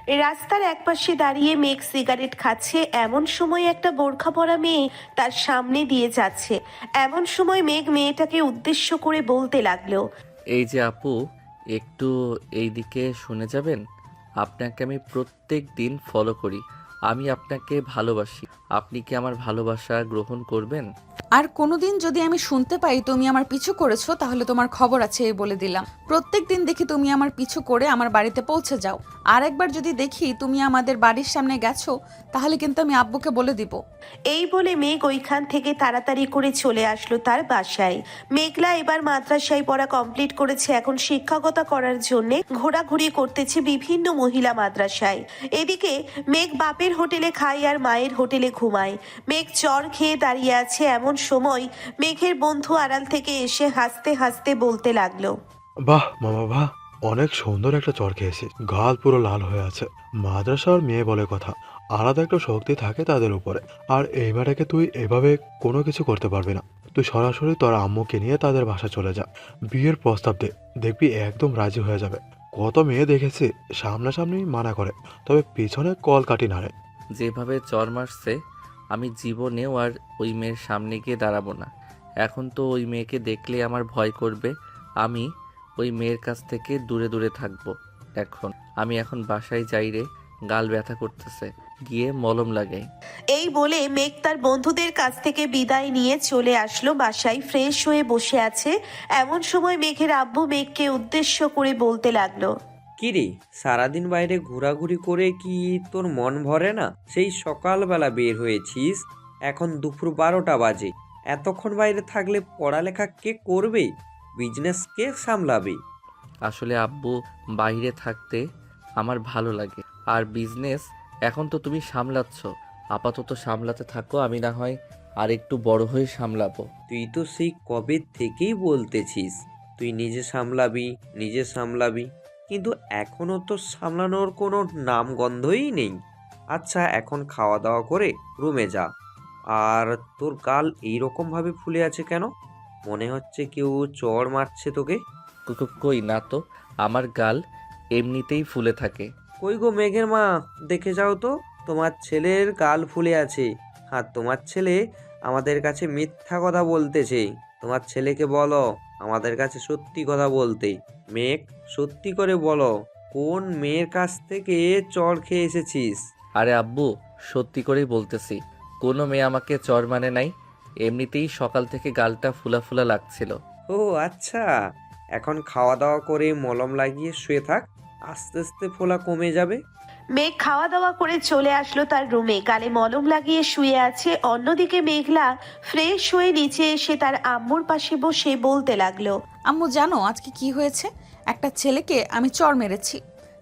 রাস্তার একপাশে দাঁড়িয়ে মেঘ সিগারেট খাচ্ছে। এমন সময় একটা বোরখা পরা মেয়ে তার সামনে দিয়ে যাচ্ছে। এমন সময় মেঘ মেয়েটাকে উদ্দেশ্য করে বলতে লাগলো, এই যে আপু, একটু এইদিকে শুনে যাবেন। আপনাকে আমি প্রত্যেক দিন ফলো করি। আমি আপনাকে ভালোবাসি। আপনি কি আমার ভালোবাসা গ্রহণ করবেন? আর কোনোদিন যদি আমি শুনতে পাই তুমি আমার পিছু করেছো, তাহলে তোমার খবর আছে এই বলে দিলাম। প্রত্যেক দিন দেখি তুমি আমার পিছু করে আমার বাড়িতে পৌঁছে যাও। আর একবার যদি দেখি তুমি আমাদের বাড়ির সামনে গেছো, তাহলে কিন্তু আমি আব্বুকে বলে দিব। এই বলে মেঘ ওইখান থেকে তাড়াতাড়ি করে চলে আসলো তার বাসায়। মেঘলা এবার মাদ্রাসায় পড়া কমপ্লিট করেছে, এখন শিক্ষকতা করার জন্য ঘোরাঘুরি করতেছে বিভিন্ন মহিলা মাদ্রাসায়। এদিকে মেঘ বাপের হোটেলে খায় আর মায়ের হোটেলে ঘুমায়। মেঘ চর খেয়ে দাঁড়িয়ে আছে। এমন সময় মেঘের বন্ধু আড়াল থেকে এসে হাসতে হাসতে বলতে লাগলো, বাহ মামা বাহ, অনেক সুন্দর একটা চর খেয়েছি, গাল পুরো লাল হয়ে আছে। মাদ্রাসার মেয়ে বলে কথা, আলাদা একটা শক্তি থাকে তাদের উপরে। আর এই মেয়েটাকে তুই এভাবে কোনো কিছু করতে পারবি না। তুই সরাসরি তোর আম্মুকে নিয়ে তাদের বাসা চলে যা, বিয়ের প্রস্তাব দে, দেখবি একদম রাজি হয়ে যাবে। কত মেয়ে দেখেছি সামনাসামনি মানা করে, তবে পিছনে কল কাটি নাড়ে। যেভাবে চর মারছে, আমি জীবনেও আর ওই মেয়ের সামনে গিয়ে দাঁড়াবো না। এখন তো ওই মেয়েকে দেখলে আমার ভয় করবে। আমি ওই মেয়ের কাছ থেকে দূরে দূরে থাকবো। আমি এখন বাসায় যাই রে, গাল ব্যথা করতেছে, গিয়ে মলম লাগাই। এই বলে মেঘ তার বন্ধুদের কাছ থেকে বিদায় নিয়ে চলে আসলো বাসায়। ফ্রেশ হয়ে বসে আছে। এমন সময় মেঘের আব্বু মেঘকে উদ্দেশ্য করে বলতে লাগলো, কিরে, সারাদিন বাইরে ঘোরাঘুরি করে কি তোর মন ভরে না? সেই সকালবেলা বের হয়েছিস, এখন দুপুর 12টা বাজে। এতক্ষণ বাইরে থাকলে পড়ালেখা কে করবে? বিজনেস কে সামলাবে? আসলে আব্বু, বাইরে থাকতে আমার ভালো লাগে। আর বিজনেস এখন তো তুমি সামলাচ্ছ, আপাতত সামলাতে থাকো। আমি না হয় আর একটু বড় হয়ে সামলাবো। তুই তো সেই কবে থেকেই বলতেছিস তুই নিজে সামলাবি, নিজে সামলাবি, কিন্তু এখনো তো সামলানোর কোনো নামগন্ধই নেই। আচ্ছা, এখন খাওয়া দাওয়া করে রুমে যা। আর তোর গাল এইরকম ভাবে ফুলে আছে কেন? মনে হচ্ছে কেউ চড় মারছে তোকে। কই না তো, আমার গাল এমনিতেই ফুলে থাকে। কই গো মেঘের মা, দেখে যাও তো, তোমার ছেলের গাল ফুলে আছে। আর তোমার ছেলে আমাদের কাছে মিথ্যা কথা বলতেছে। তোমার ছেলেকে বলো আমাদের কাছে সত্যি কথা বলতে। মেঘ, সত্যি করে বলো, কোন মেয়ের কাছ থেকে চড় খেয়ে এসেছিস? আরে আব্বু, সত্যি করেই বলতেছি, কোনো মেয়ে আমাকে চর মানে নাই। এমনিতেই সকাল থেকে গালটা ফুলা ফুলা লাগছিল। ও আচ্ছা, এখন খাওয়া দাওয়া করে মলম লাগিয়ে শুয়ে থাক, আস্তে আস্তে ফোলা কমে যাবে। মেঘ খাওয়া দাওয়া করে চলে আসলো তার রুমে। গালে মলম লাগিয়ে শুয়ে আছে। অন্যদিকে মেঘলা ফ্রেশ হয়ে নিচে এসে তার আম্মুর পাশে বসে বলতে লাগলো, আম্মু জানো আজকে কি হয়েছে? একটা ছেলেকে আমি চড় মেরেছি।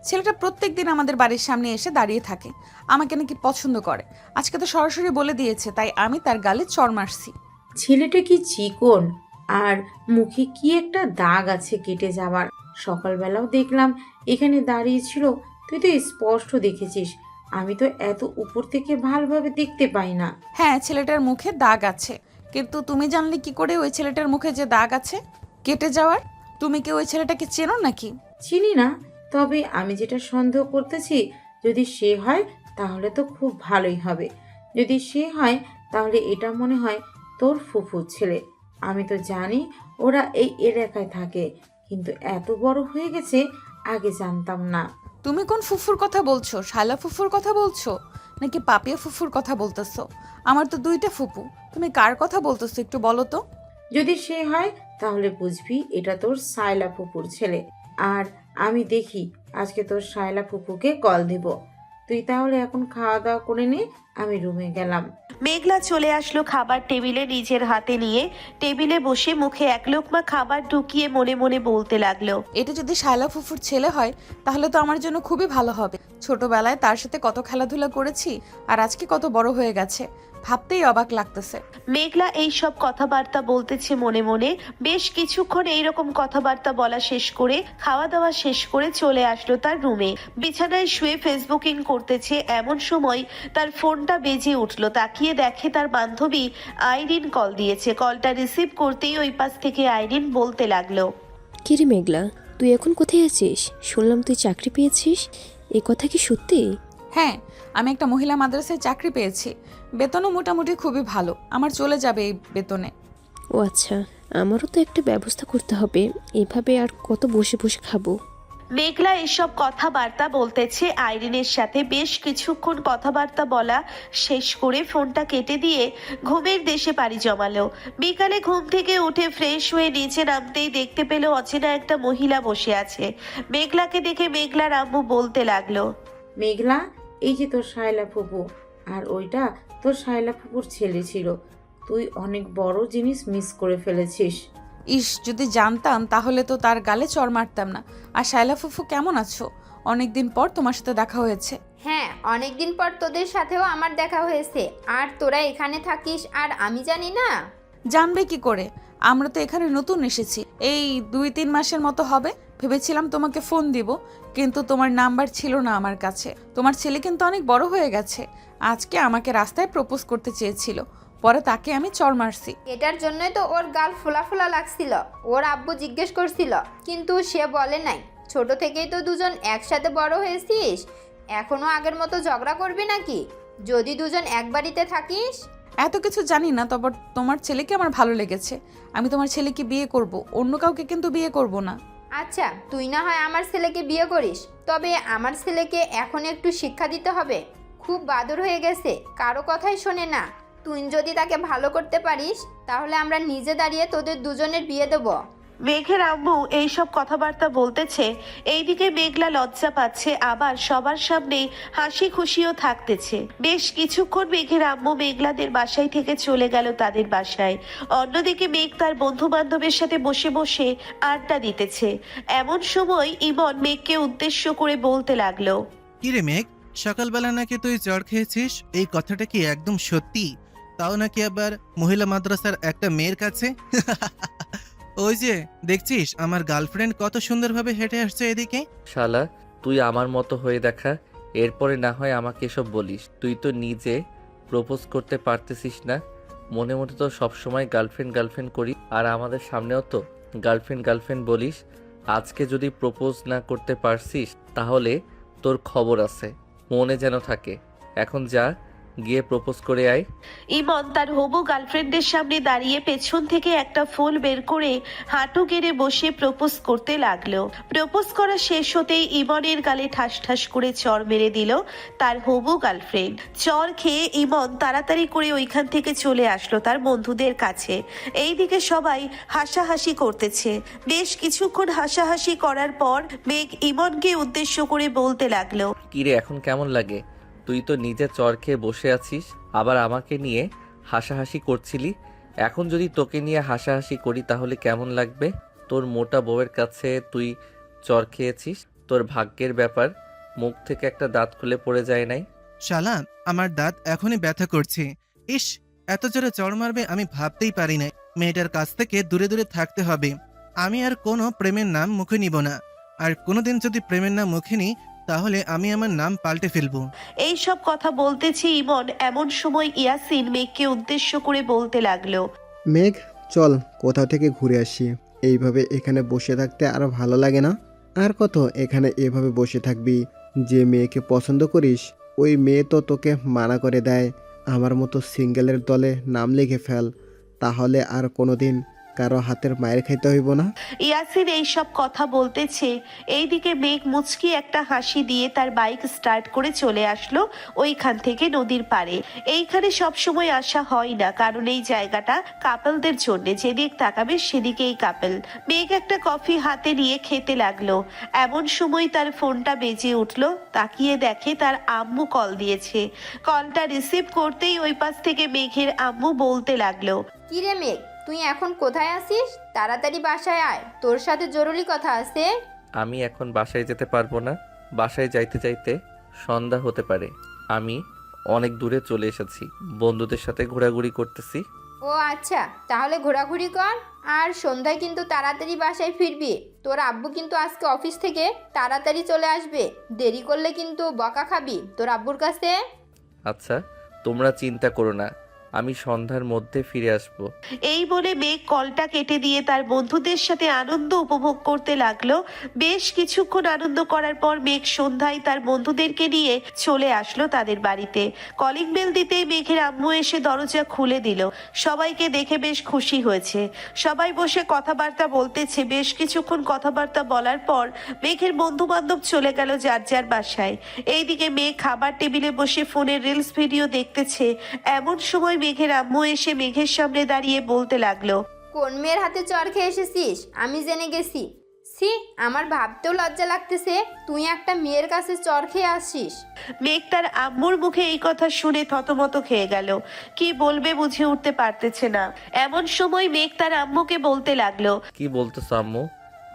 ছেলেটা প্রত্যেক দিন আমাদের বাড়ির সামনে এসে দাঁড়িয়ে থাকে, আমাকে নাকি পছন্দ করে। আজকে তো সরাসরি বলে দিয়েছে, তাই আমি তার গালে চড় মারছি। ছেলেটা কি চিকন, আর মুখে কি একটা দাগ আছে কেটে যাওয়ার। সকালবেলাও দেখলাম এখানে দাঁড়িয়ে ছিল, তুই তো স্পষ্ট দেখেছিস। আমি তো এত উপর থেকে ভালোভাবে দেখতে পাই না। হ্যাঁ, ছেলেটার মুখে দাগ আছে, কিন্তু তুমি জানলে কি করে ওই ছেলেটার মুখে যে দাগ আছে কেটে যাওয়ার? তুমি কি ওই ছেলেটাকে চেনো নাকি? চিনি না, তবে আমি যেটা সন্দেহ করতেছি, যদি সে হয় তাহলে তো খুব ভালোই হবে। যদি সে হয় তাহলে এটা মনে হয় তোর ফুফুর ছেলে। আমি তো জানি ওরা এই এলাকায় থাকে, কিন্তু এত বড় হয়ে গেছে আগে জানতাম না। তুমি কোন ফুফুর কথা বলছো? শালা ফুফুর কথা বলছো নাকি পাপিয়া ফুফুর কথা বলতেছো? আমার তো দুইটা ফুপু, তুমি কার কথা বলতেছো একটু বলো তো। যদি সে হয় তাহলে বুঝবি এটা তোর সায়লা ফুপুর ছেলে। আর আমি দেখি আজকে তোর সায়লা ফুপুকে কল দিব। তুই তাহলে এখন খাওয়া দাওয়া করে নে, আমি রুমে গেলাম। মেঘলা চলে আসলো খাবার টেবিলে নিজের হাতে নিয়ে। টেবিলে বসে মুখে এক লোকমা খাবার ঢুকিয়ে মনে মনে বলতে লাগলো, এটা যদি শায়লা ফুফুর ছেলে হয় তাহলে তো আমার জন্য খুবই ভালো হবে। ছোটবেলায় তার সাথে কত খেলাধুলা করেছি, আর আজকে কত বড় হয়ে গেছে, ভাবতেই অবাক লাগতেছে। মেঘলা এই সব কথাবার্তা বলতেছে মনে মনে। বেশ কিছুক্ষণ এইরকম কথাবার্তা বলা শেষ করে খাওয়া দাওয়া শেষ করে চলে আসলো তার রুমে। বিছানায় শুয়ে ফেসবুকিং করতেছে। এমন সময় তার ফোনটা বেজে উঠলো। তাকিয়ে দেখে তার বান্ধবী আইরিন কল দিয়েছে। কলটা রিসিভ করতেই ওই পাশ থেকে আইরিন বলতে লাগলো, কিরে মেঘলা, তুই এখন কোথায় আছিস? শুনলাম তুই চাকরি পেয়েছিস। এ কথা কি সত্যি? হ্যাঁ, আমি একটা মহিলা মাদ্রাসায় চাকরি পেয়েছি। বেতনও মোটামুটি খুবই ভালো, আমার চলে যাবে এই বেতনে। ও আচ্ছা, আমারও তো একটা ব্যবস্থা করতে হবে। এভাবে আর কত বসে বসে খাবো? মেঘলা এসব কথাবার্তা বলতেছে আইরিনের সাথে। বেশ কিছুক্ষণ কথাবার্তা বলা শেষ করে ফোনটা কেটে দিয়ে ঘুমের দেশে পাড়ি জমালো। বিকালে ঘুম থেকে উঠে ফ্রেশ হয়ে নিচে নামতেই দেখতে পেল অচেনা একটা মহিলা বসে আছে। মেঘলাকে দেখে মেঘলার আম্মু বলতে লাগলো, মেঘলা, এই যে তোর শায়লা ফুপু, আর ওইটা তোর শায়লা ফুপুর ছেলে ছিল। তুই অনেক বড় জিনিস মিস করে ফেলেছিস। ইস, যদি জানতাম তাহলে তো তার গালে চড় মারতাম না। আর শায়লা ফুফু কেমন আছো? অনেকদিন পর তোমার সাথে দেখা হয়েছে। হ্যাঁ, অনেকদিন পর তোদের সাথেও আমার দেখা হয়েছে। আর তোরা এখানে থাকিস আর আমি জানি না? জানবে কি করে? আমরা তো এখানে নতুন এসেছি, এই 2-3 মাসের মতো হবে। ভেবেছিলাম তোমাকে ফোন দিব, কিন্তু তোমার নাম্বার ছিল না আমার কাছে। তোমার ছেলে কিন্তু অনেক বড় হয়ে গেছে। আজকে আমাকে রাস্তায় প্রপোজ করতে চেয়েছিল, পরে তাকে আমি চড় মারছি। এটার জন্যই তো ওর গাল ফোলা ফোলা লাগছিল। ওর আব্বু জিজ্ঞেস করছিল, কিন্তু সে বলে নাই। ছোট থেকেই তো দুজন একসাথে বড় হয়েছিস, এখনো আগের মতো ঝগড়া করবি নাকি যদি দুজন এক বাড়িতে থাকিস? এত কিছু জানি না, তবে তোমার ছেলেকে আমার ভালো লেগেছে। আমি তোমার ছেলেকে বিয়ে করব, অন্য কাউকে কিন্তু বিয়ে করব না। আচ্ছা, তুই না হয় আমার ছেলেকে বিয়ে করিস, তবে আমার ছেলেকে এখন একটু শিক্ষা দিতে হবে। খুব বাদর হয়ে গেছে, কারো কথাই শোনে না। তুই যদি তাকে ভালো করতে পারিস তাহলে আমরা নিজে দাঁড়িয়ে তোদের দুজনের বিয়ে দেবো। মেঘের আম্মু এইসব কথাবার্তা বলতেছে, এইদিকে মেঘলা লজ্জা পাচ্ছে, আবার সবার সামনে হাসি খুশিও থাকতেছে। বেশ কিছুক্ষণ মেঘের আম্মু মেঘলাদের বাসায় থেকে চলে গেল তাদের বাসায়। অন্যদিকে মেঘ তার বন্ধু বান্ধবের সাথে বসে বসে আড্ডা দিতেছে। এমন সময় ইমন মেঘকে উদ্দেশ্য করে বলতে লাগলো, কিরে মেঘ, সকালবেলা নাকি তুই জ্বর খেয়েছিস, এই কথাটা কি একদম সত্যি? তাও নাকি আবার মহিলা মাদ্রাসার একটা মেয়ের কাছে? ওই যে দেখছিস আমার গার্লফ্রেন্ড কত সুন্দরভাবে হেঁটে আসছে এদিকে। শালা, তুই আমার মতো হয়ে দেখা, এরপরে না হয় আমাকে এসব বলিস। তুই তো নিজে প্রপোজ করতে পারতেছিস না, মনে মনে তো সবসময় গার্লফ্রেন্ড গার্লফ্রেন্ড করি, আর আমাদের সামনেও তো গার্লফ্রেন্ড গার্লফ্রেন্ড বলিস। আজকে যদি প্রপোজ না করতে পারছিস তাহলে তোর খবর আছে, মনে যেন থাকে। এখন যা, গিয়ে প্রপোজ করে আয়। ইমন তার হবু গার্লফ্রেন্ডের সামনে দাঁড়িয়ে পেছন থেকে একটা ফুল বের করে হাঁটু গেড়ে বসে প্রপোজ করতে লাগলো। প্রপোজ করা শেষ হতেই ইমনের গালে ঠাস ঠাস করে চড় মেরে দিল তার হবু গার্লফ্রেন্ড। চড় খেয়ে ইমন তাড়াতাড়ি করে ওইখান থেকে চলে আসলো তার বন্ধুদের কাছে। এইদিকে সবাই হাসাহাসি করতেছে। বেশ কিছুক্ষণ হাসাহাসি করার পর মেঘ ইমনকে উদ্দেশ্য করে বলতে লাগলো, কিরে, এখন কেমন লাগে? তুই তো নিজে চর খেয়ে বসে আছিস, আবার আমাকে নিয়ে হাসাহাসি করছিলি। এখন যদি তোকে নিয়ে হাসাহাসি করি তাহলে কেমন লাগবে? তোর মোটা বউয়ের কাছে তুই চর খেয়েছিস, তোর ভাগ্যের ব্যাপার। মুখ থেকে একটা দাঁত খুলে পড়ে যায় নাই। শালা, আমার দাঁত এখনই ব্যথা করছে। ইস, এত জোরে চড় মারবে আমি ভাবতেই পারি না। মেয়েটার কাছ থেকে দূরে দূরে থাকতে হবে। আমি আর কোনো প্রেমের নাম মুখে নিব না, আর কোনোদিন যদি প্রেমের নাম মুখে নিই তাহলে আমি আমার নাম পাল্টে ফেলবো। এই সব কথা বলতেছে ইমন, এমন সময় ইয়াসিন মেঘকে উদ্দেশ্য করে বলতে লাগলো, মেঘ, চল কোথাও থেকে ঘুরে আসি। এইভাবে এখানে বসে থাকতে আরো ভালো লাগে না? আর কত এখানে এভাবে বসে থাকবি? যে মেয়েকে পছন্দ করিস ওই মেয়ে তো তোকে মানা করে দেয়। আমার মতো সিঙ্গেলের দলে নাম লিখে ফেল, তাহলে আর কোনোদিন কারো হাতের মায়ের খাইতে হইব না। ইয়াসিন এইসব কথা বলতেছে, এইদিকে মেঘ মুচকি একটা হাসি দিয়ে তার বাইক স্টার্ট করে চলে আসলো ওইখান থেকে নদীর পাড়ে। এইখানে সব সময় আসা হয় না, কারণ এই জায়গাটা কাপলদের জন্য, যেদিক তাকাবে সেদিকেই কাপল। মেঘ একটা কফি হাতে নিয়ে খেতে লাগলো। এমন সময় তার ফোনটা বেজে উঠলো। তাকিয়ে দেখে তার আম্মু কল দিয়েছে। কলটা রিসিভ করতেই ওই পাশ থেকে মেঘের আম্মু বলতে লাগলো, কিরে মেঘ, তুই এখন কোথায় আছিস? তাড়াতাড়ি বাসায় আয়, তোর সাথে জরুরি কথা আছে। আমি এখন বাসায় যেতে পারবো না, বাসায় যাইতে যাইতে সন্ধ্যা হতে পারে। আমি অনেক দূরে চলে এসেছি, বন্ধুদের সাথে ঘোরাঘুরি করতেছি। ও আচ্ছা, তাহলে ঘোরাঘুরি কর, আর সন্ধ্যায় কিন্তু তাড়াতাড়ি বাসায় ফিরবি। তোর আব্বু কিন্তু আজকে অফিস থেকে তাড়াতাড়ি চলে আসবে, দেরি করলে কিন্তু বকা খাবি তোর আব্বুর কাছে। আচ্ছা, তোমরা চিন্তা করো না, আমি সন্ধ্যার মধ্যে ফিরে আসব। এই বলে মেঘ কলটা কেটে দিয়ে তার বন্ধুদের সাথে আনন্দ উপভোগ করতে লাগলো। বেশ কিছুক্ষণ আনন্দ করার পর মেঘ সন্ধ্যায় তার বন্ধুদেরকে নিয়ে চলে আসলো তাদের বাড়িতে। কলিং বেল দিতেই মেঘের আম্মু এসে দরজা খুলে দিল। সবাইকে দেখে বেশ খুশি হয়েছে। সবাই বসে কথাবার্তা বলতেছে। বেশ কিছুক্ষণ কথাবার্তা বলার পর মেঘের বন্ধু বান্ধব চলে গেল যার যার বাসায়। এইদিকে মেঘ খাবার টেবিলে বসে ফোনে রিলস ভিডিও দেখতেছে। এমন সময় মেঘের আম্মু এসে মেঘের সামনে দাঁড়িয়ে বলতে লাগলো, কোন মেয়ের হাতে চর খেয়ে এসেছিস আমি জেনে গেছি। সি, আমার ভাবতেও লজ্জা লাগতেছে তুই একটা মেয়ের কাছে চর খেয়ে আসিস। মেঘ তার আম্মুর মুখে এই কথা শুনে থতমত খেয়ে গেল। কি বলবে বুঝে উঠতে পারতেছে না। এমন সময় মেঘ তার আম্মুকে বলতে লাগলো, কি বলতেছ আম্মু?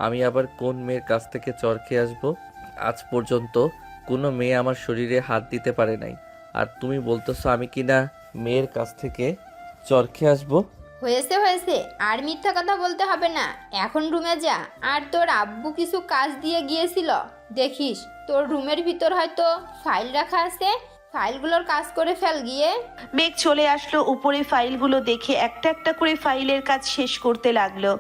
আমি আবার কোন মেয়ের কাছ থেকে চর খেয়ে আসবো? আজ পর্যন্ত কোনো মেয়ে আমার শরীরে হাত দিতে পারে নাই, আর তুমি বলতেছো আমি কিনা মেয়ের কাছ থেকে চর খেয়ে আসবো? হয়েছে হয়েছে, আর মিথ্যা কথা বলতে হবে না। এখন রুমে যা, আর তোর আব্বু কিছু কাজ দিয়ে গিয়েছিল, দেখিস তোর রুমের ভিতর হয়তো ফাইল রাখা আছে, ফাইলগুলোর কাজ করে ফেল গিয়ে। মেঘ চলে আসলো উপরে। ফাইলগুলো দেখে একটা একটা করে ফাইলের কাজ শেষ করতে লাগলো।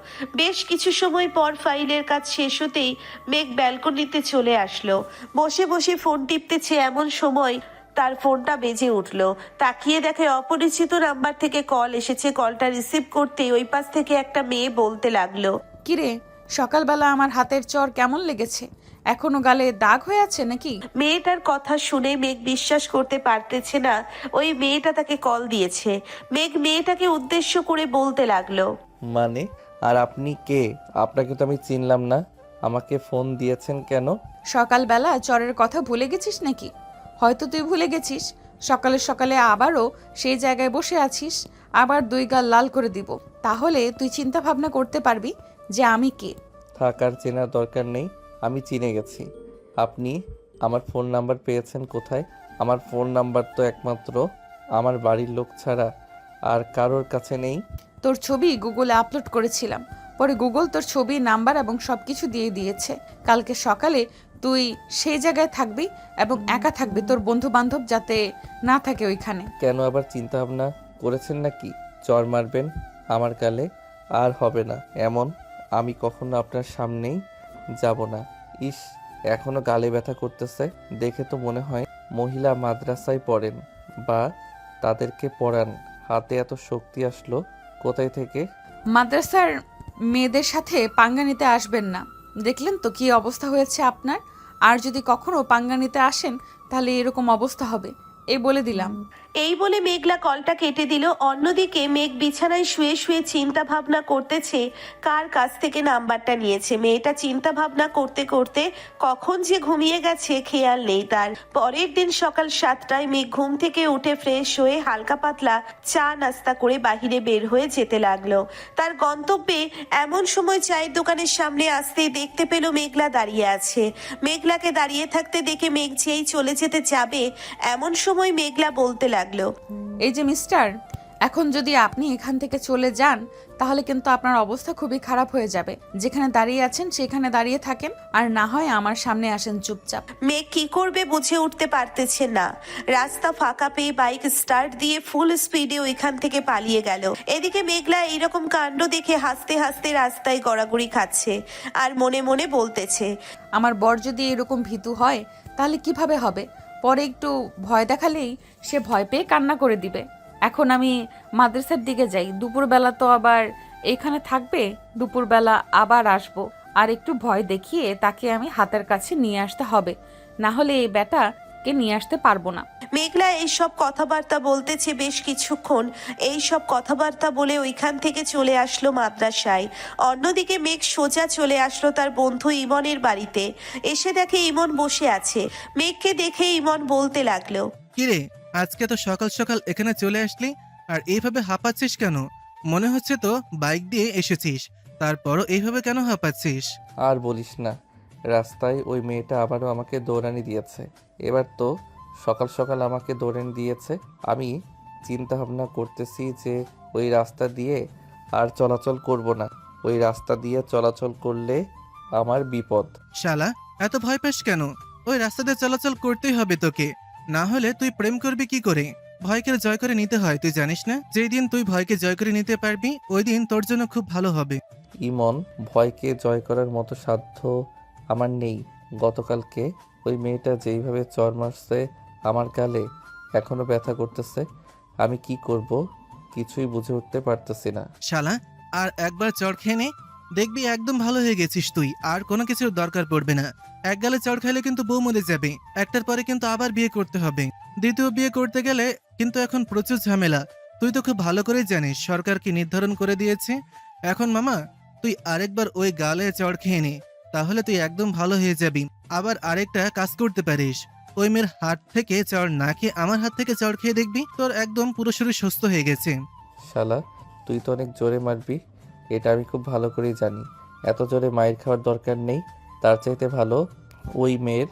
বেশ কিছু সময় পর ফাইলের কাজ শেষ হতেই মেঘ ব্যালকনিতে চলে আসলো। বসে বসে ফোন টিপতেছে। এমন সময় তার ফোনটা বেজে উঠলো। তাকিয়ে দেখে অপরিচিত নাম্বার থেকে কল এসেছে। কলটা রিসিভ করতেই ওই পাশ থেকে একটা মেয়ে বলতে লাগলো, কিরে, সকালবেলা আমার হাতের চর কেমন লেগেছে? এখনো গালে দাগ হয়ে আছে নাকি? মেয়েটার কথা শুনে মেঘ বিশ্বাস করতে পারতেছে না ওই মেয়েটা তাকে কল দিয়েছে। মেঘ মেয়েটাকে উদ্দেশ্য করে বলতে লাগলো, মানে, আর আপনি কে? আপনাকে তো আমি চিনলাম না। আমাকে ফোন দিয়েছেন কেন? সকালবেলা চরের কথা ভুলে গেছিস নাকি? হয়তো তুই ভুলে গেছিস। সকালে সকালে আবারও সেই জায়গায় বসে আছিস। আবার দুই গাল লাল করে দিব, তাহলে তুই চিন্তা ভাবনা করতে পারবি যে আমি কে। থাকার চেনার দরকার নেই, আমি চিনে গেছি। আপনি আমার ফোন নাম্বার পেয়েছেন কোথায়? আমার ফোন নাম্বার তো একমাত্র আমার বাড়ির লোক ছাড়া আর কারোর কাছে নেই। তোর ছবি গুগলে আপলোড করেছিলাম, পরে গুগল তোর ছবি, নাম্বার এবং সব কিছু দিয়ে দিয়েছে। কালকে সকালে তুই সেই জায়গায় থাকবি এবং একা থাকবি, তোর বন্ধু বান্ধব যাতে না থাকে ওইখানে। কেন আবার চিন্তা ভাবনা করেছেন নাকি চর মারবেন আমার গালে? আর হবে না এমন। আমি কখনো আপনার সামনেই যাব না। ইস, এখনো গালে ব্যথা করতেছে। দেখে তো মনে হয় মহিলা মাদ্রাসায় পড়েন বা তাদেরকে পড়ান। হাতে এত শক্তি আসলো কোথায় থেকে? মাদ্রাসার মেয়েদের সাথে পাঙ্গা নিতে আসবেন না। দেখলেন তো কি অবস্থা হয়েছে আপনার। আর যদি কখনো পাঙ্গা নিতে আসেন তাহলে এরকম অবস্থা হবে, এই বলে দিলাম। এই বলে মেঘলা কলটা কেটে দিল। অন্যদিকে মেঘ বিছানায় শুয়ে শুয়ে চিন্তা ভাবনা করতেছে কার কাছ থেকে নাম্বারটা নিয়েছে। মেয়েটা চিন্তা ভাবনা করতে করতে কখন যে ঘুমিয়ে গেছে খেয়াল নেই তার। পরের দিন সকাল 7টায় মেঘ ঘুম থেকে উঠে ফ্রেশ হয়ে হালকা পাতলা চা নাস্তা করে বাহিরে বের হয়ে যেতে লাগলো তার গন্তব্যে। এমন সময় চায়ের দোকানের সামনে আসতেই দেখতে পেল মেঘলা দাঁড়িয়ে আছে। মেঘলাকে দাঁড়িয়ে থাকতে দেখে মেঘ যেই চলে যেতে যাবে এমন সময় মেঘলা বলতে লাগলো, এই যে মিস্টার, এখন যদি আপনি এখান থেকে চলে যান তাহলে কিন্তু আপনার অবস্থা খুবই খারাপ হয়ে যাবে। যেখানে দাঁড়িয়ে আছেন সেখানে দাঁড়িয়ে থাকেন, আর না হয় আমার সামনে আসেন চুপচাপ। মেঘ কি করবে বুঝে উঠতে পারতেছে না। রাস্তা ফাঁকা পেয়ে বাইক স্টার্ট দিয়ে ফুল স্পিডে ওইখান থেকে পালিয়ে গেল। এদিকে মেঘলা এইরকম কাণ্ড দেখে হাসতে হাসতে রাস্তায় গড়াগড়ি খাচ্ছে আর মনে মনে বলতেছে, আমার বর যদি এরকম ভীতু হয় তাহলে কিভাবে হবে? পরে একটু ভয় দেখালেই সে ভয় পেয়ে কান্না করে দিবে। এখন আমি মাদ্রাসার দিকে যাই, দুপুরবেলা তো আবার এখানে থাকবে, দুপুরবেলা আবার আসবো, আর একটু ভয় দেখিয়ে তাকে আমি হাতের কাছে নিয়ে আসতে হবে, না হলে এই বেটাকে নিয়ে আসতে পারবো না। মেঘলা এইসব কথাবার্তা বলতেছে বেশ কিছুক্ষণ। এইসব কথাবার্তা বলে ওইখান থেকে চলে আসলো মাদ্রাসায়। অন্যদিকে মেঘ সোজা চলে আসলো তার বন্ধু ইমনের বাড়িতে। এসে দেখে ইমন বসে আছে। মেঘকে দেখে ইমন বলতে লাগলো, কিরে, আজকে তো সকাল সকাল এখানে চলে আসলি, আর এইভাবে হাঁপাচ্ছিস কেন? মনে হচ্ছে তো বাইক দিয়ে এসেছিস, তারপরও এইভাবে কেন হাঁপাচ্ছিস? আর বলিস না, রাস্তায় ওই মেয়েটা আবারও আমাকে দৌড়ানি দিয়েছে। এবার তো সকাল সকাল আমাকে দৌড়ানি দিয়েছে। আমি চিন্তা ভাবনা করতেছি যে ওই রাস্তা দিয়ে আর চলাচল করব না। ওই রাস্তা দিয়ে চলাচল করলে আমার বিপদ। শালা, এত ভয় পাস কেন? ওই রাস্তাতে চলাচল করতেই হবে তোকে, না হলে তুই প্রেম করবি কি করে? ভয়কে জয় করে নিতে হয়, তুই জানিস না? যেই দিন তুই ভয়কে জয় করে নিতে পারবি ওই দিন তোর জন্য খুব ভালো হবে। ইমন, ভয়কে জয় করার মতো সাধ্য আমার নেই। গতকালকে ওই মেয়েটা যেইভাবে চড় মারছে আমার গালে, এখনো ব্যথা করতেছে। আমি কি করব কিছুই বুঝে উঠতে পারতেছি না। শালা, আর একবার চড় খেয়ে নে, দেখবি একদম ভালো হয়ে গেছিস তুই, আর কোনো কিছুর দরকার পড়বে না। এক গালে চড় খাইলে কিন্তু বউ মরে যাবে, একটার পরে কিন্তু আবার বিয়ে করতে হবে। দ্বিতীয় বিয়ে করতে গেলে কিন্তু এখন প্রচুর ঝামেলা। তুই তো খুব ভালো করেই জানিস সরকার কি নির্ধারণ করে দিয়েছে। এখন মামা, তুই আরেকবার ওই গালে চড় খেয়ে নে, তাহলে তুই একদম ভালো হয়ে যাবি। আবার আরেকটা কাজ করতে পারিস, ওই মেয়ের হাত থেকে চড় না খেয়ে আমার হাত থেকে চড় খেয়ে দেখবি তোর একদম পুরো শরীর সুস্থ হয়ে গেছে। শালা, তুই তো অনেক জোরে মারবি, এটা আমি খুব ভালো করেই জানি। এত জোরে মায়ের খাওয়ার দরকার নেই। তার চাইতে ভালো ওই মেয়ের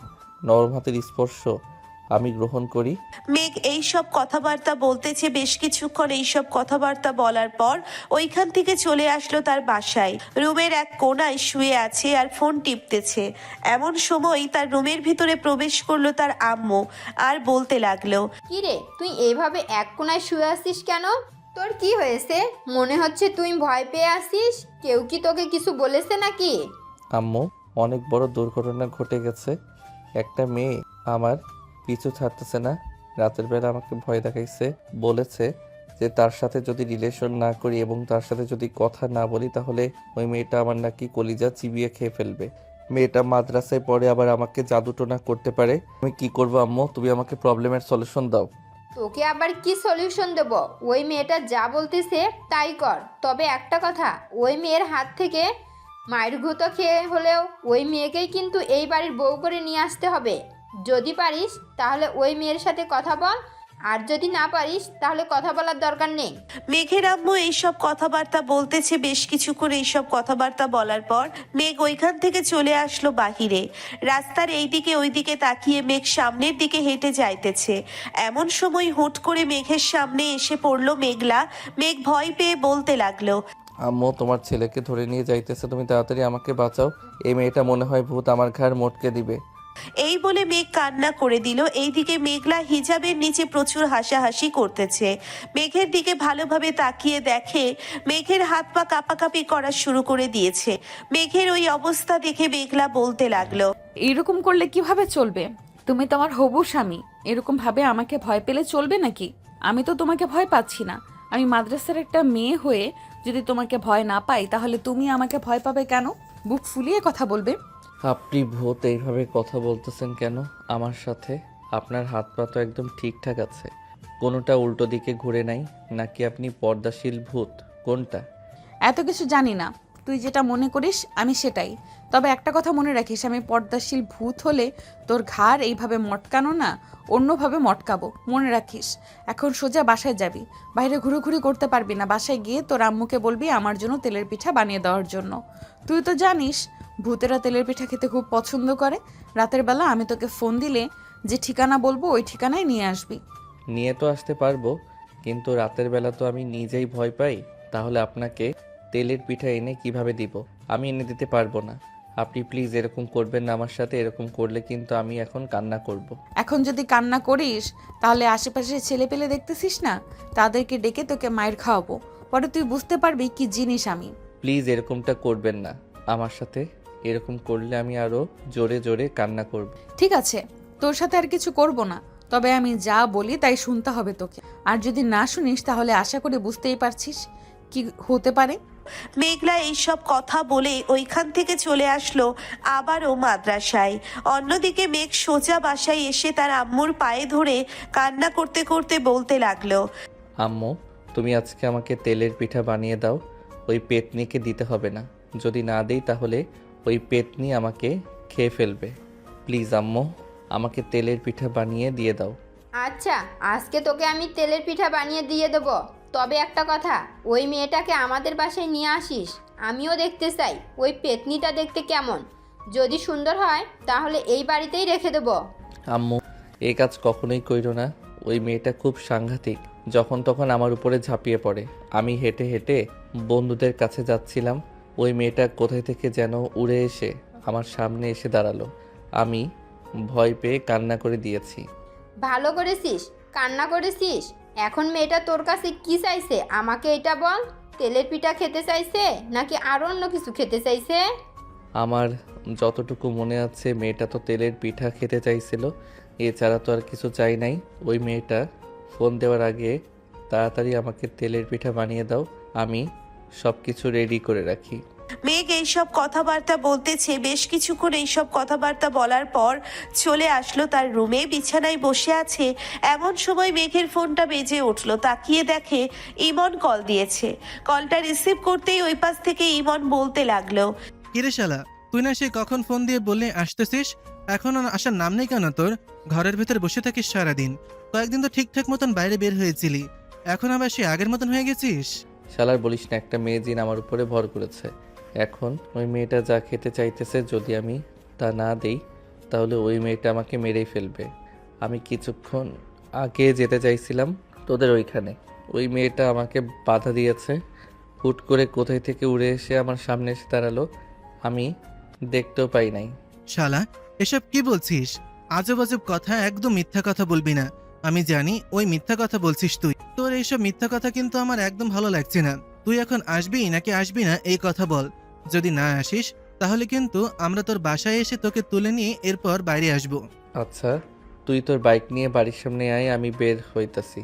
নরম হাতের স্পর্শ আমি গ্রহণ করি। মেঘ এইসব কথাবার্তা বলতেছে। বেশ কিছুক্ষণ এইসব কথাবার্তা বলার পর ওইখান থেকে চলে আসলো তার বাসায়। রুমের এক কোণায় শুয়ে আছে আর ফোন টিপতেছে। এমন সময় তার রুমের ভিতরে প্রবেশ করলো তার আম্মু আর বলতে লাগলো, কি রে, তুই এইভাবে এক কোণায় শুয়ে আসিস কেন? তোর কি হয়েছে? মনে হচ্ছে তুই ভয় পেয়ে আসিস। কেউ কি তোকে কিছু বলেছে নাকি? আম্মু, অনেক বড় দুর্ঘটনা ঘটে গেছে। একটা মেয়ে আমার পিছু ছাড়তেছে না। রাতের বেলা আমাকে ভয় দেখাইছে, বলেছে যে তার সাথে যদি রিলেশন না করি এবং তার সাথে যদি কথা না বলি তাহলে ওই মেয়েটা আমার নাকি কলিজা চিবিয়ে খেয়ে ফেলবে। মেয়েটা মাদ্রাসায় পড়ে, আবার আমাকে জাদুটোনা করতে পারে। আমি কি করবো আম্মু? তুমি আমাকে প্রবলেমের সলিউশন দাও। তোকে আবার কি সলিউশন দেব? ওই মেয়েটা যা বলতেছে তাই কর। তবে একটা কথা, ওই মেয়ের হাত থেকে মায়ের গুঁতো খেয়ে হলেও ওই মেয়েকেই কিন্তু এই বাড়ির বউ করে নিয়ে আসতে হবে। যদি পারিস তাহলে ওই মেয়ের সাথে কথা বল, আর যদি না পারিস তাহলে কথা বলার দরকার নেই। মেঘের আম্মু এইসব কথাবার্তা বলতেছে। বেশ কিছুক্ষণ এইসব কথাবার্তা বলার পর মেঘ ওইখান থেকে চলে আসলো বাহিরে। রাস্তার এইদিকে ওইদিকে তাকিয়ে মেঘ সামনের দিকে হেঁটে যাইতেছে। এমন সময় হুট করে মেঘের সামনে এসে পড়লো মেঘলা। মেঘ ভয় পেয়ে বলতে লাগলো, আম্মু, তোমার ছেলেকে ধরে নিয়ে যাইতেছে, তুমি তাড়াতাড়ি আমাকে বাঁচাও। এই মেয়েটা মনে হয় ভূত, আমার ঘাড় মটকে দিবে। এই বলে মেঘ কান্না করে দিল। এইদিকে মেঘলা হিজাবের নিচে প্রচুর হাসাহাসি করতেছে। মেঘের দিকে ভালোভাবে তাকিয়ে দেখে মেঘের হাত পা কাঁপাকাঁপি করা শুরু করে দিয়েছে। মেঘের ওই অবস্থা দেখে মেঘলা বলতে লাগলো, এরকম করলে কিভাবে চলবে? তুমি তো আমার হবু স্বামী, এরকম ভাবে আমাকে ভয় পেলে চলবে নাকি? আমি তো তোমাকে ভয় পাচ্ছি না। আমি মাদ্রাসার একটা মেয়ে হয়ে যদি তোমাকে ভয় না পাই তাহলে তুমি আমাকে ভয় পাবে কেন? বুক ফুলিয়ে কথা বলবে। আপনি ভূত এইভাবে কথা বলতেছেন কেন আমার সাথে? আপনার হাত পা তো একদম ঠিকঠাক আছে, কোনোটা উল্টো দিকে ঘুরে নাই। নাকি আপনি পর্দাশীল ভূত? কোনটা? এত কিছু জানি না, তুই যেটা মনে করিস আমি সেটাই। তবে একটা কথা মনে রাখিস, আমি পর্দাশীল ভূত হলে তোর ঘাড় এইভাবে মটকানো না, অন্যভাবে মটকাবো, মনে রাখিস। এখন সোজা বাসায় যাবি, বাইরে ঘুরোঘুরি করতে পারবি না। বাসায় গিয়ে তোর আম্মুকে বলবি আমার জন্য তেলের পিঠা বানিয়ে দেওয়ার জন্য। তুই তো জানিস ভূতেরা তেলের পিঠা খেতে খুব পছন্দ করে। রাতের বেলা আমি তোকে ফোন দিলে যে ঠিকানা বলবো ওই ঠিকানায় নিয়ে আসবি। নিয়ে তো আসতে পারবো, কিন্তু রাতের বেলা তো আমি নিজেই ভয় পাই। তাহলে আপনাকে তেলের পিঠা এনে কিভাবে দিব? আমি এনে দিতে পারবো না। আপনি প্লিজ এরকম করবেন না আমার সাথে। এরকম করলে কিন্তু আমি এখন কান্না করব। এখন যদি কান্না করিস তাহলে আশেপাশে ছেলে পেলে দেখতেছিস না, তাদেরকে ডেকে তোকে মায়ের খাওয়াবো। পরে তুই বুঝতে পারবি কি জিনিস আমি। প্লিজ এরকমটা করবেন না আমার সাথে। এরকম করলে আমি আরো জোরে জোরে কান্না করব। ঠিক আছে, তোর সাথে আর কিছু করব না, তবে আমি যা বলি তাই শুনতে হবে তোকে। আর যদি না শুনিস তাহলে আশা করি বুঝতেই পারছিস কি হতে পারে। মেঘলা এইসব কথা বলে ওইখান থেকে চলে আসলো আবারও মাদ্রাসায়। অন্যদিকে মেঘ সোজা বাসায় এসে তার আম্মুর পায়ে ধরে কান্না করতে করতে বলতে লাগলো, আম্মু, তুমি আজকে আমাকে তেলের পিঠা বানিয়ে দাও। ওই পেতনিকে দিতে হবে না। যদি না দেই তাহলে ওই পেতনি আমাকে খেয়ে ফেলবে। প্লিজ আম্মু, আমাকে তেলের পিঠা বানিয়ে দিয়ে দাও। আচ্ছা, আজকে তোকে আমি তেলের পিঠা বানিয়ে দিয়ে দেবো। তবে একটা কথা, ওই মেয়েটাকে আমাদের বাসায় নিয়ে আসিস। আমিও দেখতে চাই ওই পেতনিটা দেখতে কেমন। যদি সুন্দর হয় তাহলে এই বাড়িতেই রেখে দেবো। আম্মু, এই কাজ কখনোই কইরো না। ওই মেয়েটা খুব সাংঘাতিক, যখন তখন আমার উপরে ঝাঁপিয়ে পড়ে। আমি হেঁটে হেঁটে বন্ধুদের কাছে যাচ্ছিলাম, ওই মেয়েটা কোথায় থেকে যেন উড়ে এসে আমার সামনে এসে দাঁড়ালো। আমি ভয় পেয়ে কান্না করে দিয়েছি। ভালো করেছিস, কান্না করেছিস? এখন মেয়েটা তোর কাছে কি চাইছে আমাকে এটা বল। তেলের পিঠা খেতে চাইছে নাকি আরো অন্য কিছু খেতে চাইছে? আমার যতটুকু মনে আছে মেয়েটা তো তেলের পিঠা খেতে চাইছিল, এছাড়া তো আর কিছু চাই নাই। ওই মেয়েটা ফোন দেওয়ার আগে তাড়াতাড়ি আমাকে তেলের পিঠা বানিয়ে দাও, আমি সব কিছু রেডি করে রাখি। মেঘ এইসব কথাবার্তা বলতেছে। বেশ কিছুক্ষণ এইসব কথাবার্তা বলার পর চলে আসলো তার রুমে, বিছানায় বসে আছে। এমন সময় মেঘের ফোনটা বেজে উঠলো। তাকিয়ে দেখে ইমন কল দিয়েছে। কলটা রিসিভ করতেই ওই পাশ থেকে ইমন বলতে লাগলো, কিরে শালা, তুই না সে কখন ফোন দিয়ে বললে আসতেছিস, এখনো আসার নাম নেই কেন তোর? ঘরের ভেতর বসে থাকিস সারাদিন, কয়েকদিন তো ঠিকঠাক মতন বাইরে বের হয়েছিলি, এখন আবার সে আগের মতন হয়ে গেছিস? শালার বলিস না, একটা মেয়ে জিন আমার উপরে ভর করেছে। এখন ওই মেয়েটা যা খেতে চাইতেছে যদি আমি তা না দেই তাহলে ওই মেয়েটা আমাকে মেরেই ফেলবে। আমি কিছুক্ষণ আগে যেতে চাইছিলাম তোদের ওইখানে, ওই মেয়েটা আমাকে বাধা দিয়েছে। হুট করে কোথায় থেকে উড়ে এসে আমার সামনে এসে দাঁড়ালো, আমি দেখতেও পাই নাই। শালা, এসব কি বলছিস? আজব আজব কথা, একদম মিথ্যা কথা বলবি না। আমি জানি ওই মিথ্যা কথা বলছিস তুই। তোর এইসব মিথ্যা কথা কিন্তু আমার একদম ভালো লাগছে না। তুই এখন আসবি নাকি আসবি না এই কথা বল। যদি না আসিস তাহলে কিন্তু আমরা তোর বাসায় এসে তোকে তুলে নিয়ে এরপর বাইরে আসবো। আচ্ছা, তুই তোর বাইক নিয়ে বাড়ির সামনে আয়, আমি বের হইতাছি।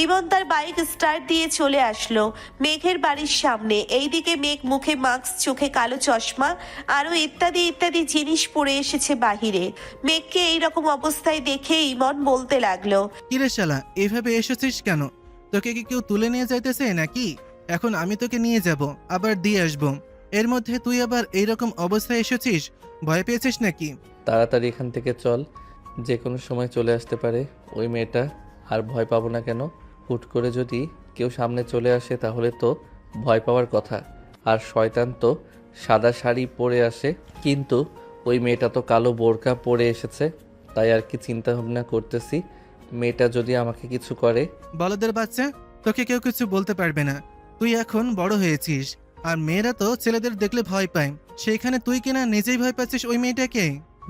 ইমন তার বাইক স্টার্ট দিয়ে চলে আসলো মেঘের বাড়ির সামনে। এইদিকে মেঘ মুখে মাস্ক, চোখে কালো চশমা আরো ইত্যাদি ইত্যাদি জিনিস পরে এসেছে বাহিরে। মেঘকে এইরকম অবস্থায় দেখে ইমন বলতে লাগলো, কিরে শালা, এভাবে এসেছিস কেন? তোকে কি কেউ তুলে নিয়ে যাইতেছে নাকি? এখন আমি তোকে নিয়ে যাব, আবার দিয়ে আসবো, এর মধ্যে তুই আবার এইরকম অবস্থায় এসেছিস? ভয় পেয়েছিস নাকি? তাড়াতাড়ি এখান থেকে চল, যে কোনো সময় চলে আসতে পারে ওই মেয়েটা। আর ভয় পাবো না কেন? হুট করে যদি কেউ সামনে চলে আসে তাহলে তো ভয় পাওয়ার কথা। আর শয়তান তো সাদা শাড়ি পরে আসে, কিন্তু ওই মেয়েটা তো কালো বোরকা পরে এসেছে। তাই আর কি চিন্তা ভাবনা করতেছি, মেয়েটা যদি আমাকে কিছু করে। বলদের বাচ্চা, তোকে কেউ কিছু বলতে পারবে না। তুই এখন বড় হয়েছিস, আর মেয়েরা তো ছেলেদের দেখলে ভয় পায়, সেইখানে তুই কিনা নিজেই ভয় পাচ্ছিস ওই মেয়েটাকে।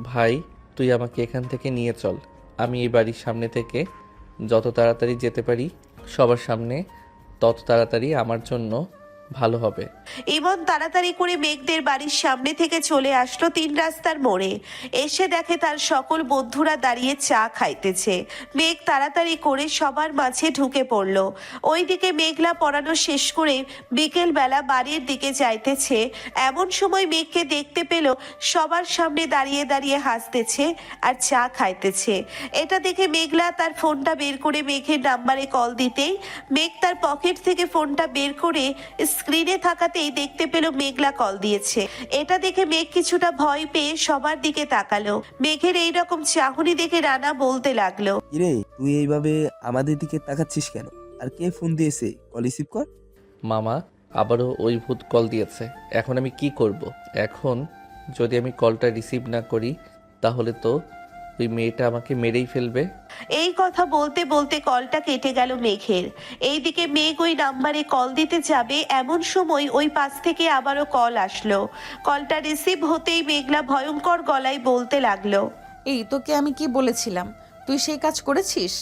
ভাই, তুই আমাকে এখান থেকে নিয়ে চল, আমি এই বাড়ির সামনে থেকে যত তাড়াতাড়ি যেতে পারি সবার সামনে তত তাড়াতাড়ি আমার জন্য ভালো হবে। ইমন তাড়াতাড়ি করে মেঘদের বাড়ির সামনে থেকে চলে আসলো 3 রাস্তার মোড়ে। এসে দেখে তার সকল বন্ধুরা দাঁড়িয়ে চা খাইতেছে। মেঘ তাড়াতাড়ি করে সবার মাঝে ঢুকে পড়ল। ওইদিকে মেঘলা পড়ানো শেষ করে বিকেল বেলা বাড়ির দিকে যাইতেছে। এমন সময় মেঘকে দেখতে পেল সবার সামনে দাঁড়িয়ে দাঁড়িয়ে হাসতেছে আর চা খাইতেছে। এটা দেখে মেঘলা তার ফোনটা বের করে মেঘের নাম্বারে কল দিতেই মেঘ তার পকেট থেকে ফোনটা বের করে স্ক্রিনে থাকাতেই দেখতে পেল মেঘলা কল দিয়েছে। এটা দেখে মেঘ কিছুটা ভয় পেয়ে সবার দিকে তাকালো। মেঘের এইরকম চাহনি দেখে রানা বলতে লাগলো, কিরে, তুই এইভাবে আমাদের দিকে তাকাচ্ছিস কেন? আর কে ফোন দিয়েছে? কল রিসিভ কর। মামা আবারও ওই ভূত কল দিয়েছে, এখন আমি কি করব? এখন যদি আমি কলটা রিসিভ না করি তাহলে তো ওই মেয়েটা আমাকে মেরেই ফেলবে। এই কথা বলতে বলতে কলটা কেটে গেল মেঘের। এইদিকে মেঘ ওই নাম্বারে কল দিতে যাবে, এমন সময় ওই পাশ থেকে আবারও কল আসলো। কলটা রিসিভ হতেই মেঘলা ভয়ঙ্কর গলায় বলতে লাগলো, এই তোকে আমি কি বলেছিলাম? তুই সেই কাজ করেছিস?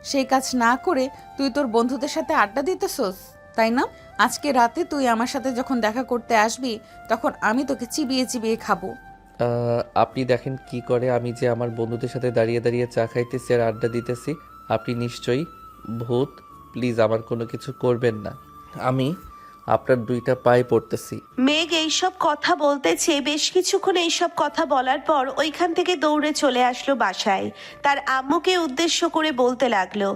সেই কাজ না করে তুই তোর বন্ধুদের সাথে আড্ডা দিতেছস, তাই না? আজকে রাতে তুই আমার সাথে যখন দেখা করতে আসবি তখন আমি তোকে চিবিয়ে চিবিয়ে খাবো। আপনি দেখেন কি করে, আমি যে আমার বন্ধুদের সাথে দাঁড়িয়ে দাঁড়িয়ে চা খাইতেছি আর আড্ডা দিতেছি। আপনি নিশ্চয়ই ভূত, প্লিজ আমার কোনো কিছু করবেন না, আমি আপনার 2টা পায়ে পড়তেছি। মেঘ এইসব কথা বলতেছে। বেশ কিছুক্ষণ এইসব কথা বলার পর ওইখান থেকে দৌড়ে চলে আসলো বাসায়। তার আম্মুকে উদ্দেশ্য করে বলতে লাগলো,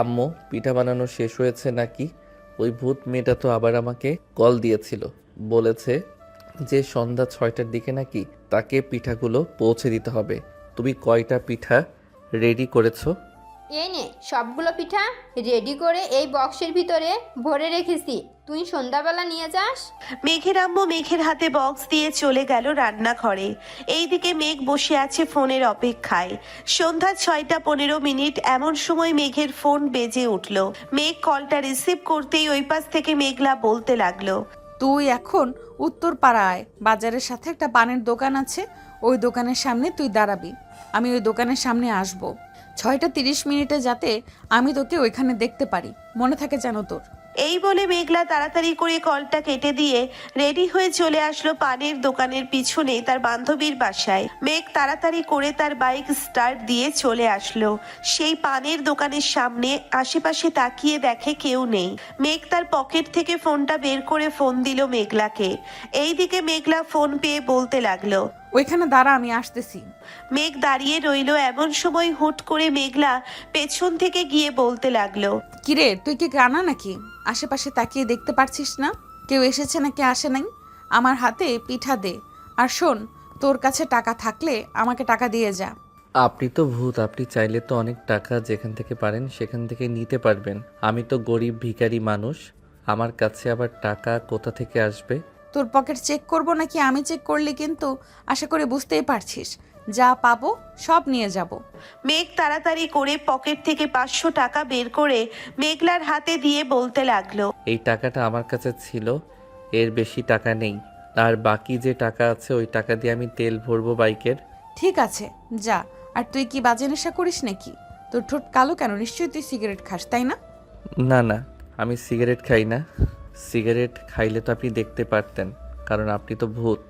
আম্মু, পিঠা বানানো শেষ হয়েছে নাকি? ওই ভূত মেয়েটা তো আবার আমাকে কল দিয়েছিল, বলেছে যে সন্ধ্যা 6টার দিকে নাকি তাকে পিঠাগুলো পৌঁছে দিতে হবে। তুমি কয়টা পিঠা রেডি করেছো? এই নে সবগুলো পিঠা রেডি করে এই বক্সের ভিতরে ভরে রেখেছি, তুই সন্ধ্যাবেলা নিয়ে যাস। মেঘের আম্মু মেঘের হাতে বক্স দিয়ে চলে গেল রান্নাঘরে। এইদিকে মেঘ বসে আছে ফোনের অপেক্ষায়। সন্ধ্যা 6:15। এমন সময় মেঘের ফোন বেজে উঠল। মেঘ কলটা রিসিভ করতেই ওই পাশ থেকে মেঘলা বলতে লাগলো, তুই এখন উত্তর পাড়ায় বাজারের সাথে একটা পানের দোকান আছে, ওই দোকানের সামনে তুই দাঁড়াবি, আমি ওই দোকানের সামনে আসব। 6:30 যাতে আমি তোকে ওইখানে দেখতে পারি, মনে থাকে যেন তোর। এই বলে মেঘলা তাড়াতাড়ি করে কলটা কেটে দিয়ে রেডি হয়ে চলে আসলো পানের দোকানের পিছনে তার বান্ধবীর বাসায়। মেঘ তাড়াতাড়ি করে তার বাইক স্টার্ট দিয়ে চলে আসলো সেই পানের দোকানের সামনে। আশেপাশে তাকিয়ে দেখে কেউ নেই। মেঘ তার পকেট থেকে ফোনটা বের করে ফোন দিল মেঘলাকে। এইদিকে মেঘলা ফোন পেয়ে বলতে লাগলো, ওইখানে দাঁড়া, আমি আসতেছি। মেঘ দাঁড়িয়ে রইলো। এমন সময় হুট করে মেঘলা পেছন থেকে গিয়ে বলতে লাগলো, কিরে, তুই কি কানা নাকি? আশেপাশে তাকিয়ে দেখতে পারছিস না কেউ এসেছে নাকি আসে নাই? আমার হাতে পিঠা দে, আর শোন, তোর কাছে টাকা থাকলে আমাকে টাকা দিয়ে যা। আপনি তো ভূত, আপনি চাইলে তো অনেক টাকা যেখান থেকে পারেন সেখান থেকে নিতে পারবেন। আমি তো গরিব ভিখারি মানুষ, আমার কাছে আবার টাকা কোথা থেকে আসবে? তোর পকেট চেক করব নাকি আমি চেক করলে কিন্তু আশা করে বুঝতেই পারছিস, যা পাবো সব নিয়ে যাব। মেঘ তাড়াতাড়ি করে পকেট থেকে 500 টাকা বের করে মেঘলার হাতে দিয়ে বলতে লাগলো, এই টাকাটা আমার কাছে ছিল, এর বেশি টাকা নেই। আর বাকি যে টাকা আছে ওই টাকা দিয়ে আমি তেল ভরবো বাইকের। ঠিক আছে, যা। আর তুই কি বাজে নেশা করিস নাকি? তোর ঠোঁট কালো কেন? নিশ্চয়ই তুই সিগারেট খাস, তাই না? না না, আমি সিগারেট খাই না। সিগারেট খাইলে তো আপনি দেখতে পারতেন, কারণ আপনি তো ভূত,